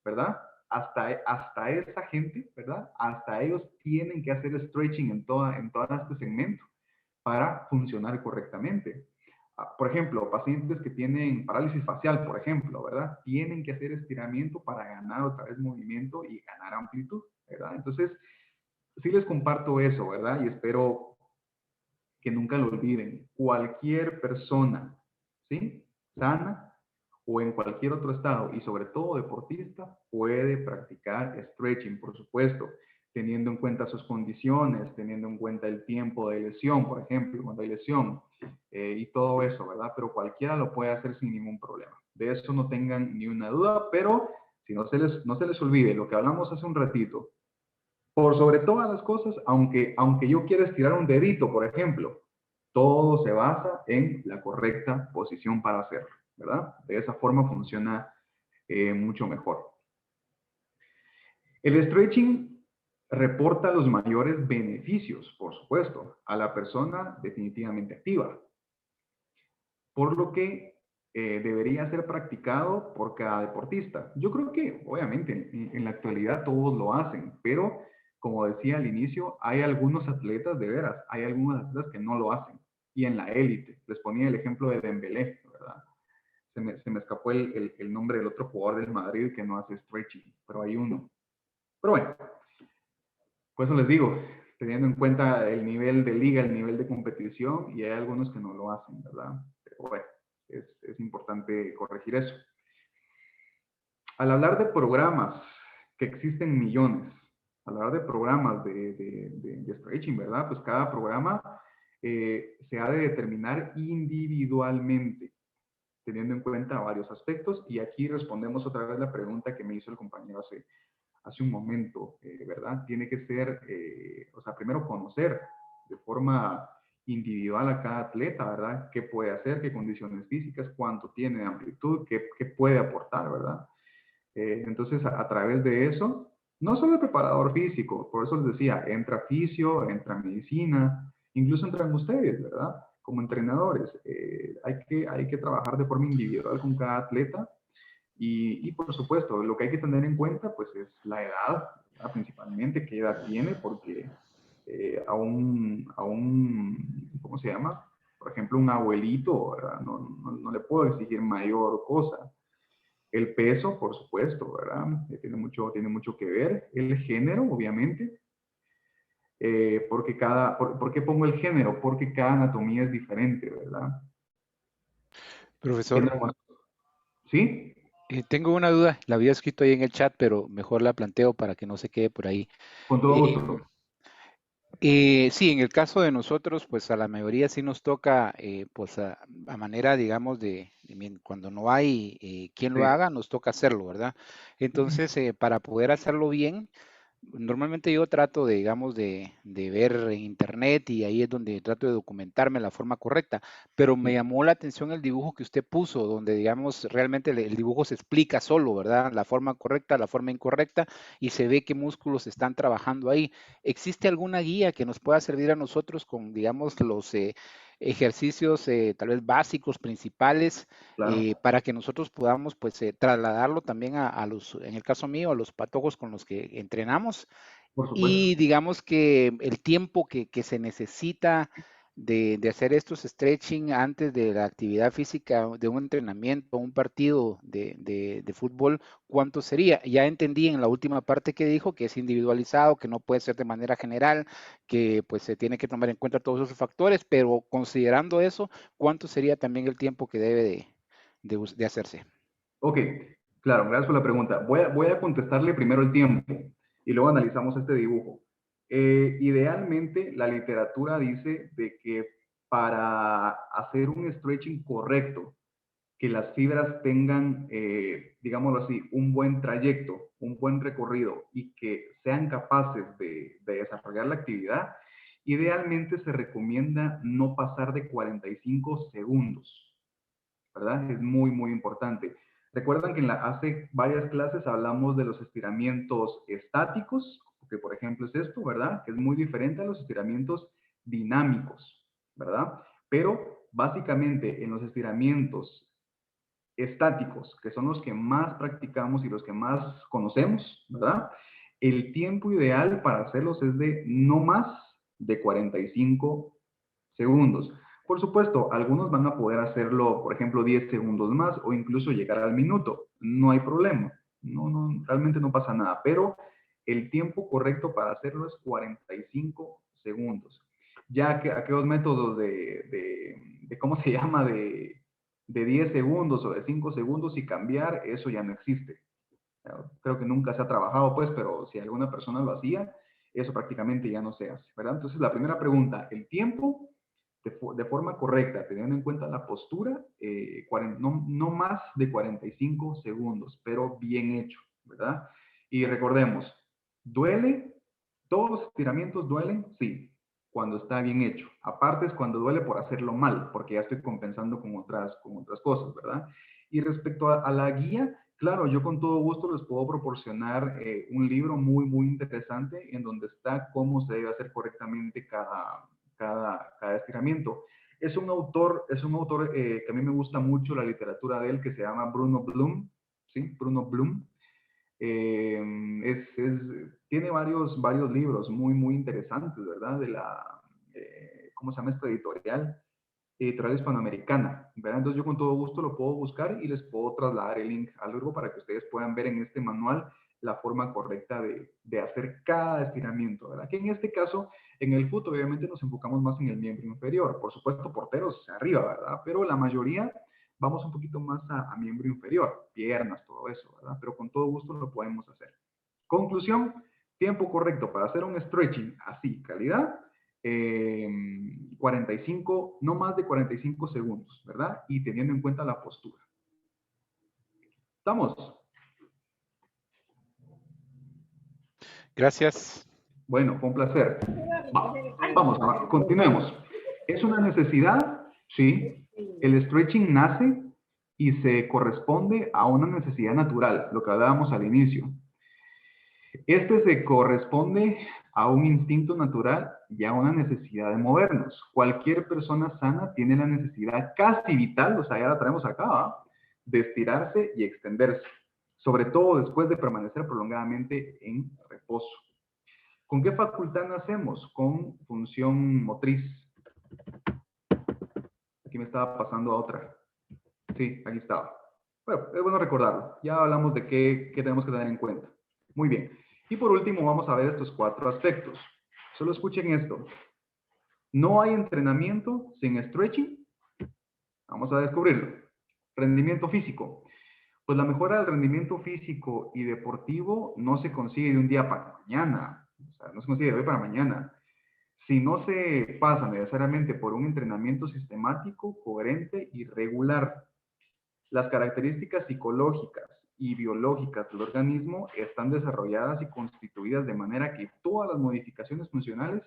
¿verdad? Hasta esa gente, ¿verdad? Hasta ellos tienen que hacer stretching en todo este segmento para funcionar correctamente. Por ejemplo, pacientes que tienen parálisis facial, por ejemplo, ¿verdad? Tienen que hacer estiramiento para ganar otra vez movimiento y ganar amplitud, ¿verdad? Entonces, sí les comparto eso, ¿verdad? Y espero que nunca lo olviden, cualquier persona, ¿sí? Sana o en cualquier otro estado, y sobre todo deportista, puede practicar stretching, por supuesto, teniendo en cuenta sus condiciones, teniendo en cuenta el tiempo de lesión, por ejemplo, cuando hay lesión, y todo eso, ¿verdad? Pero cualquiera lo puede hacer sin ningún problema. De eso no tengan ni una duda, pero si no se les olvide lo que hablamos hace un ratito, por sobre todas las cosas, aunque yo quiera estirar un dedito, por ejemplo, todo se basa en la correcta posición para hacerlo, ¿verdad? De esa forma funciona mucho mejor. El stretching reporta los mayores beneficios, por supuesto, a la persona definitivamente activa, por lo que debería ser practicado por cada deportista. Yo creo que, obviamente, en la actualidad todos lo hacen, pero como decía al inicio, hay algunos atletas, de veras, hay algunos atletas que no lo hacen. Y en la élite, les ponía el ejemplo de Dembélé, ¿verdad? Se me escapó el nombre del otro jugador del Madrid que no hace stretching, pero hay uno. Pero bueno, por eso les digo, teniendo en cuenta el nivel de liga, el nivel de competición, y hay algunos que no lo hacen, ¿verdad? Pero bueno, es importante corregir eso. Al hablar de programas, que existen millones, al hablar de programas de stretching, ¿verdad? Pues cada programa se ha de determinar individualmente, teniendo en cuenta varios aspectos, y aquí respondemos otra vez la pregunta que me hizo el compañero hace un momento, ¿verdad? Tiene que ser, o sea, primero conocer de forma individual a cada atleta, ¿verdad? ¿Qué puede hacer? ¿Qué condiciones físicas? ¿Cuánto tiene de amplitud? ¿Qué puede aportar, verdad? Entonces, a través de eso, no solo el preparador físico, por eso les decía, entra fisio, entra medicina, incluso entran ustedes, ¿verdad? Como entrenadores. Hay que trabajar de forma individual con cada atleta y por supuesto, lo que hay que tener en cuenta, pues, es la edad, ¿verdad? Principalmente, qué edad tiene, porque ¿cómo se llama? Por ejemplo, un abuelito, ¿verdad? No le puedo exigir mayor cosa. El peso, por supuesto, ¿verdad? Tiene mucho que ver. El género, obviamente. ¿Por qué pongo el género? Porque cada anatomía es diferente, ¿verdad? Profesor, ¿Sí? tengo una duda, la había escrito ahí en el chat, pero mejor la planteo para que no se quede por ahí. Con todo Eh, gusto. sí, en el caso de nosotros, pues a la mayoría sí nos toca, pues a manera, digamos, cuando no hay quien lo Sí. haga, nos toca hacerlo, ¿verdad? Entonces, para poder hacerlo bien, normalmente yo trato de, digamos, de ver en internet y ahí es donde trato de documentarme la forma correcta, pero me llamó la atención el dibujo que usted puso, donde, digamos, realmente el dibujo se explica solo, ¿verdad? La forma correcta, la forma incorrecta y se ve qué músculos están trabajando ahí. ¿Existe alguna guía que nos pueda servir a nosotros con, digamos, los ejercicios tal vez básicos, principales, Claro, para que nosotros podamos pues trasladarlo también en el caso mío, a los patojos con los que entrenamos por supuesto. y digamos que el tiempo que se necesita de hacer estos stretching antes de la actividad física, de un entrenamiento, un partido de fútbol, ¿cuánto sería? Ya entendí en la última parte que dijo que es individualizado, que no puede ser de manera general, que pues se tiene que tomar en cuenta todos esos factores, pero considerando eso, ¿cuánto sería también el tiempo que debe de hacerse? Ok, claro, gracias por la pregunta. Voy a contestarle primero el tiempo y luego analizamos este dibujo. Idealmente, la literatura dice de que para hacer un stretching correcto, que las fibras tengan, digámoslo así, un buen trayecto, un buen recorrido y que sean capaces de desarrollar la actividad, idealmente se recomienda no pasar de 45 segundos, ¿verdad? Es muy, muy importante. Recuerdan que hace varias clases hablamos de los estiramientos estáticos, que por ejemplo es esto, ¿verdad? Que es muy diferente a los estiramientos dinámicos, ¿verdad? Pero básicamente en los estiramientos estáticos, que son los que más practicamos y los que más conocemos, ¿verdad? El tiempo ideal para hacerlos es de no más de 45 segundos. Por supuesto, algunos van a poder hacerlo, por ejemplo, 10 segundos más o incluso llegar al minuto. No hay problema. Realmente no pasa nada. Pero el tiempo correcto para hacerlo es 45 segundos. Ya que aquellos métodos de ¿cómo se llama? De 10 segundos o de 5 segundos y cambiar, eso ya no existe. Creo que nunca se ha trabajado, pues, pero si alguna persona lo hacía, eso prácticamente ya no se hace, ¿verdad? Entonces, la primera pregunta, el tiempo de forma correcta, teniendo en cuenta la postura, no más de 45 segundos, pero bien hecho, ¿verdad? Y recordemos, ¿duele? ¿Todos los estiramientos duelen? Sí, cuando está bien hecho. Aparte es cuando duele por hacerlo mal, porque ya estoy compensando con otras cosas, ¿verdad? Y respecto a la guía, claro, yo con todo gusto les puedo proporcionar un libro muy, muy interesante en donde está cómo se debe hacer correctamente cada estiramiento. Es un autor que a mí me gusta mucho la literatura de él, que se llama Bruno Bloom, ¿sí? Bruno Bloom. Tiene varios libros muy, muy interesantes, ¿verdad? ¿Cómo se llama esta editorial? Editorial Hispanoamericana, ¿verdad? Entonces yo con todo gusto lo puedo buscar y les puedo trasladar el link al grupo para que ustedes puedan ver en este manual la forma correcta de hacer cada estiramiento, ¿verdad? Que en este caso, en el foot, obviamente nos enfocamos más en el miembro inferior. Por supuesto, porteros arriba, ¿verdad? Pero la mayoría vamos un poquito más a miembro inferior, piernas, todo eso, ¿verdad? Pero con todo gusto lo podemos hacer. Conclusión, tiempo correcto para hacer un stretching así, calidad, 45, no más de 45 segundos, ¿verdad? Y teniendo en cuenta la postura. ¿Estamos? Gracias. Bueno, con placer. Vamos, continuemos. ¿Es una necesidad? Sí. El stretching nace y se corresponde a una necesidad natural, lo que hablábamos al inicio. Este se corresponde a un instinto natural y a una necesidad de movernos. Cualquier persona sana tiene la necesidad casi vital, o sea, ya la traemos acá, ¿va? De estirarse y extenderse, sobre todo después de permanecer prolongadamente en reposo. ¿Con qué facultad nacemos? Con función motriz. Aquí me estaba pasando a otra. Sí, aquí estaba. Bueno, es bueno recordarlo. Ya hablamos de qué tenemos que tener en cuenta. Muy bien. Y por último, vamos a ver estos 4 aspectos. Solo escuchen esto. No hay entrenamiento sin stretching. Vamos a descubrirlo. Rendimiento físico. Pues la mejora del rendimiento físico y deportivo no se consigue de un día para mañana. O sea, no se consigue de hoy para mañana. Si no se pasa necesariamente por un entrenamiento sistemático, coherente y regular. Las características psicológicas y biológicas del organismo están desarrolladas y constituidas de manera que todas las modificaciones funcionales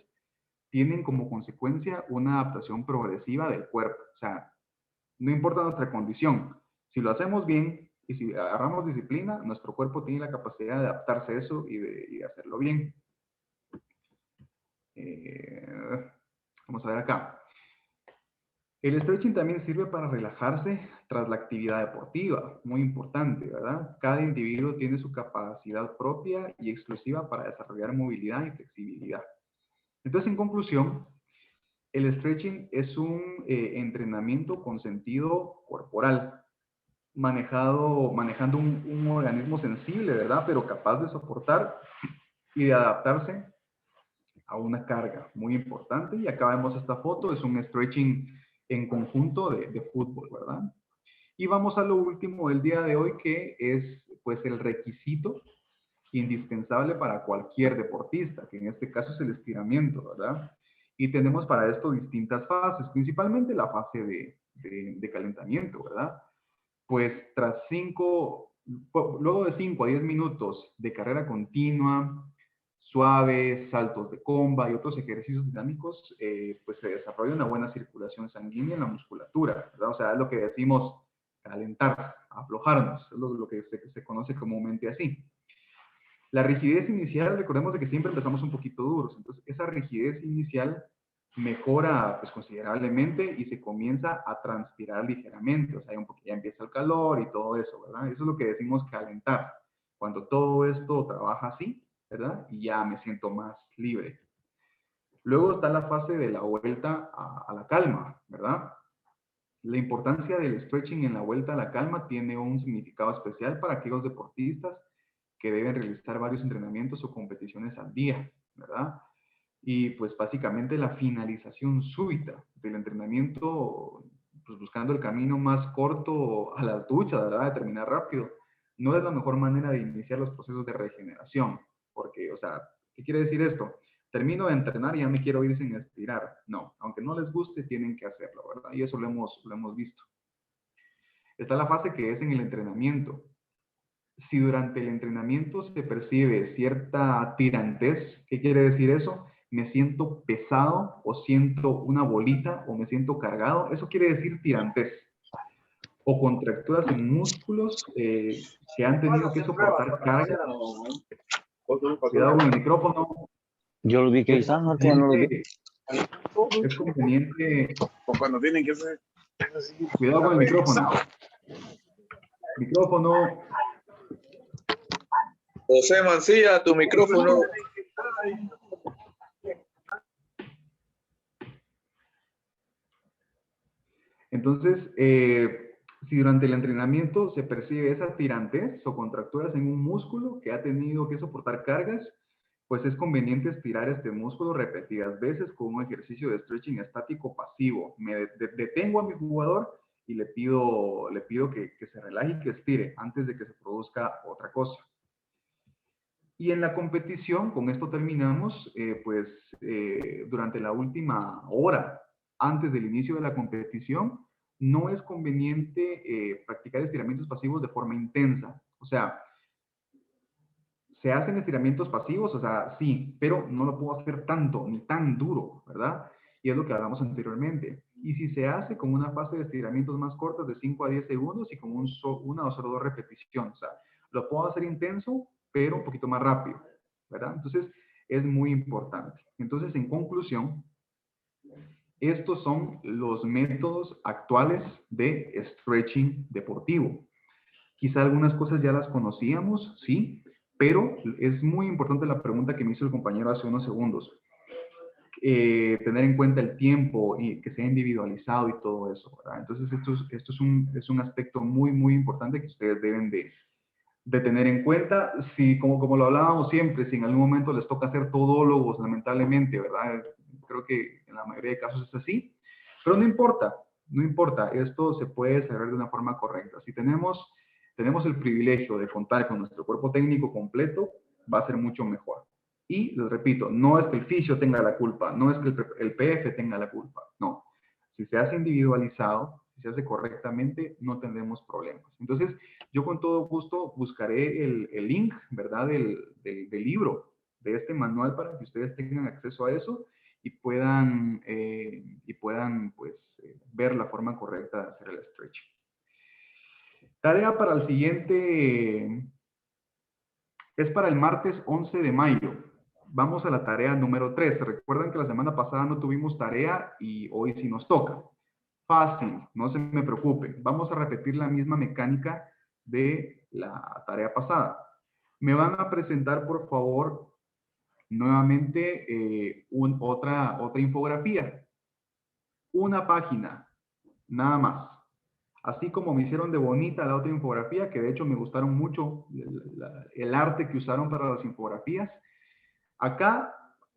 tienen como consecuencia una adaptación progresiva del cuerpo. O sea, no importa nuestra condición, si lo hacemos bien y si agarramos disciplina, nuestro cuerpo tiene la capacidad de adaptarse a eso y de hacerlo bien. Vamos a ver acá. El stretching también sirve para relajarse tras la actividad deportiva, muy importante, ¿verdad? Cada individuo tiene su capacidad propia y exclusiva para desarrollar movilidad y flexibilidad. Entonces, en conclusión, el stretching es un entrenamiento con sentido corporal, manejando un organismo sensible, ¿verdad? Pero capaz de soportar y de adaptarse a una carga muy importante. Y acá vemos esta foto, es un stretching en conjunto de fútbol, ¿verdad? Y vamos a lo último del día de hoy, que es pues el requisito indispensable para cualquier deportista, que en este caso es el estiramiento, ¿verdad? Y tenemos para esto distintas fases, principalmente la fase de calentamiento, ¿verdad? Pues luego de 5 a 10 minutos de carrera continua, suaves, saltos de comba y otros ejercicios dinámicos, pues se desarrolla una buena circulación sanguínea en la musculatura, ¿verdad? O sea, es lo que decimos calentar, aflojarnos, es lo que se conoce comúnmente así. La rigidez inicial, recordemos de que siempre empezamos un poquito duros, entonces esa rigidez inicial mejora pues considerablemente y se comienza a transpirar ligeramente, o sea, ya empieza el calor y todo eso, ¿verdad? Eso es lo que decimos calentar. Cuando todo esto trabaja así, ¿verdad? Y ya me siento más libre. Luego está la fase de la vuelta a la calma, ¿verdad? La importancia del stretching en la vuelta a la calma tiene un significado especial para aquellos deportistas que deben realizar varios entrenamientos o competiciones al día, ¿verdad? y pues básicamente la finalización súbita del entrenamiento, pues buscando el camino más corto a las duchas, ¿verdad? De terminar rápido, no es la mejor manera de iniciar los procesos de regeneración, porque, o sea, ¿qué quiere decir esto? Termino de entrenar y ya me quiero ir sin estirar. No, aunque no les guste, tienen que hacerlo, ¿verdad? Y eso lo hemos visto. Está la fase que es en el entrenamiento. Si durante el entrenamiento se percibe cierta tirantez, ¿qué quiere decir eso? Me siento pesado o siento una bolita o me siento cargado, eso quiere decir tirantez. O contracturas en músculos que han tenido que soportar carga. Cuidado con el micrófono. Yo lo vi que Es están, que no lo vi. conveniente. Cuando tienen que hacer. Cuidado con el micrófono. Micrófono. José Mancilla, tu micrófono. Entonces, si durante el entrenamiento se percibe esa tirantez o contracturas en un músculo que ha tenido que soportar cargas, pues es conveniente estirar este músculo repetidas veces con un ejercicio de stretching estático pasivo. Me detengo a mi jugador y le pido que se relaje y que estire antes de que se produzca otra cosa. Y en la competición, con esto terminamos, durante la última hora antes del inicio de la competición, no es conveniente practicar estiramientos pasivos de forma intensa. O sea, se hacen estiramientos pasivos, o sea, sí, pero no lo puedo hacer tanto ni tan duro, ¿verdad? Y es lo que hablamos anteriormente. Y si se hace con una fase de estiramientos más cortas de 5 a 10 segundos y con una o solo 2 repeticiones, o sea, lo puedo hacer intenso, pero un poquito más rápido, ¿verdad? Entonces, es muy importante. Entonces, en conclusión, estos son los métodos actuales de stretching deportivo. Quizá algunas cosas ya las conocíamos, sí, pero es muy importante la pregunta que me hizo el compañero hace unos segundos. Tener en cuenta el tiempo y que sea individualizado y todo eso, ¿verdad? Entonces, esto es un aspecto muy, muy importante que ustedes deben de tener en cuenta. Si, como lo hablábamos siempre, si en algún momento les toca hacer todólogos, lamentablemente, ¿verdad? Creo que en la mayoría de casos es así, pero no importa, no importa, esto se puede desarrollar de una forma correcta. Si tenemos el privilegio de contar con nuestro cuerpo técnico completo, va a ser mucho mejor. Y les repito, no es que el fisio tenga la culpa, no es que el PF tenga la culpa, no. Si se hace individualizado, si se hace correctamente, no tendremos problemas. Entonces, yo con todo gusto buscaré el link, ¿verdad? Del libro, de este manual para que ustedes tengan acceso a eso y puedan pues, ver la forma correcta de hacer el stretching. Tarea para el siguiente, es para el martes 11 de mayo. Vamos a la tarea número 3. Recuerden que la semana pasada no tuvimos tarea y hoy sí nos toca. Fácil, no se me preocupen. Vamos a repetir la misma mecánica de la tarea pasada. Me van a presentar, por favor, nuevamente otra infografía. Una página, nada más. Así como me hicieron de bonita la otra infografía, que de hecho me gustaron mucho el arte que usaron para las infografías. Acá,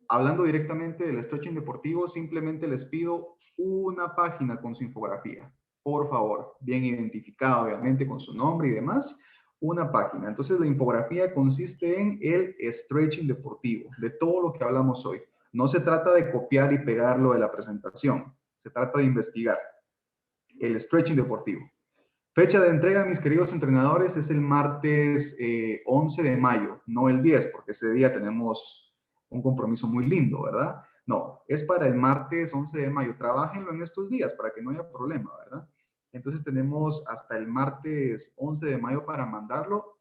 hablando directamente del stretching deportivo, simplemente les pido una página con su infografía. Por favor, bien identificada, obviamente, con su nombre y demás. Una página. Entonces, la infografía consiste en el stretching deportivo, de todo lo que hablamos hoy. No se trata de copiar y pegarlo de la presentación. Se trata de investigar. El stretching deportivo. Fecha de entrega, mis queridos entrenadores, es el martes 11 de mayo, no el 10, porque ese día tenemos un compromiso muy lindo, ¿verdad? No, es para el martes 11 de mayo. Trabájenlo en estos días para que no haya problema, ¿verdad? Entonces tenemos hasta el martes 11 de mayo para mandarlo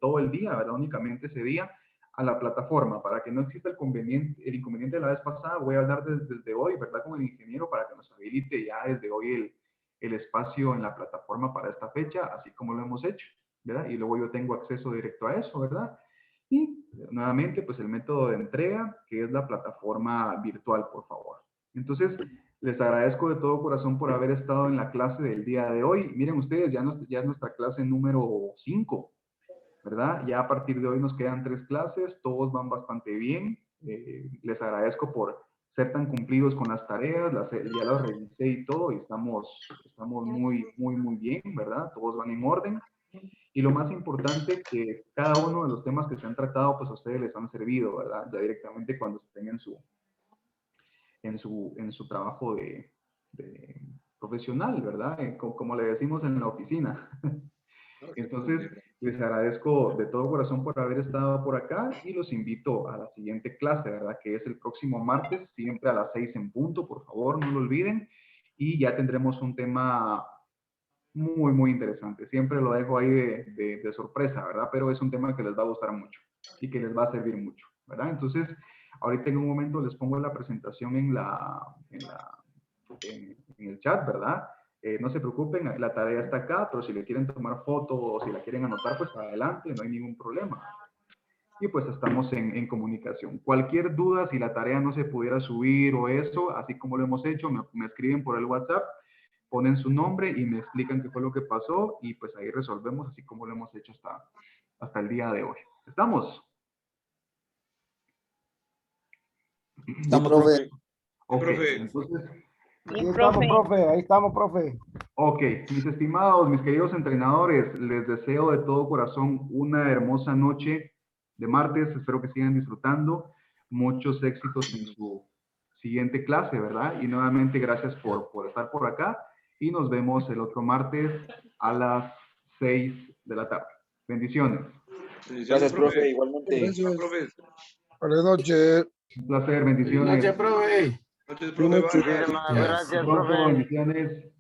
todo el día, ¿verdad? Únicamente ese día a la plataforma, para que no exista el inconveniente de la vez pasada. Voy a hablar desde hoy, ¿verdad? Con el ingeniero para que nos habilite ya desde hoy el espacio en la plataforma para esta fecha, así como lo hemos hecho, ¿verdad? Y luego yo tengo acceso directo a eso, ¿verdad? Y nuevamente, pues el método de entrega, que es la plataforma virtual, por favor. Entonces, les agradezco de todo corazón por haber estado en la clase del día de hoy. Miren ustedes, ya es nuestra clase número 5, ¿verdad? Ya a partir de hoy nos quedan 3 clases, todos van bastante bien. Les agradezco por ser tan cumplidos con las tareas, ya las revisé y todo, y estamos muy bien, ¿verdad? Todos van en orden. Y lo más importante, que cada uno de los temas que se han tratado, pues a ustedes les han servido, ¿verdad? Ya directamente cuando estén en su trabajo de profesional, ¿verdad? Como le decimos en la oficina. Entonces, les agradezco de todo corazón por haber estado por acá y los invito a la siguiente clase, ¿verdad? Que es el próximo martes, siempre a las 6 en punto, por favor, no lo olviden. Y ya tendremos un tema muy interesante. Siempre lo dejo ahí de sorpresa, ¿verdad? Pero es un tema que les va a gustar mucho y que les va a servir mucho, ¿verdad? Entonces, ahorita en un momento les pongo la presentación en el chat, ¿verdad? No se preocupen, la tarea está acá, pero si le quieren tomar foto o si la quieren anotar, pues adelante, no hay ningún problema. Y pues estamos en comunicación. Cualquier duda, si la tarea no se pudiera subir o eso, así como lo hemos hecho, me escriben por el WhatsApp, ponen su nombre y me explican qué fue lo que pasó y pues ahí resolvemos, así como lo hemos hecho hasta el día de hoy. ¿Estamos? Estamos, profe. Ok, Profe. entonces... Ahí estamos, profe. Ahí estamos, profe. Ok, mis estimados, mis queridos entrenadores, les deseo de todo corazón una hermosa noche de martes. Espero que sigan disfrutando. Muchos éxitos en su siguiente clase, ¿verdad? Y nuevamente gracias por estar por acá. Y nos vemos el otro martes a las 6 de la tarde. Bendiciones. Gracias, profe. Igualmente. Gracias, profe. Buenas noches. Un placer, bendiciones. Noches, profe. Muchísimas Hasta gracias, pronto, profe. bendiciones.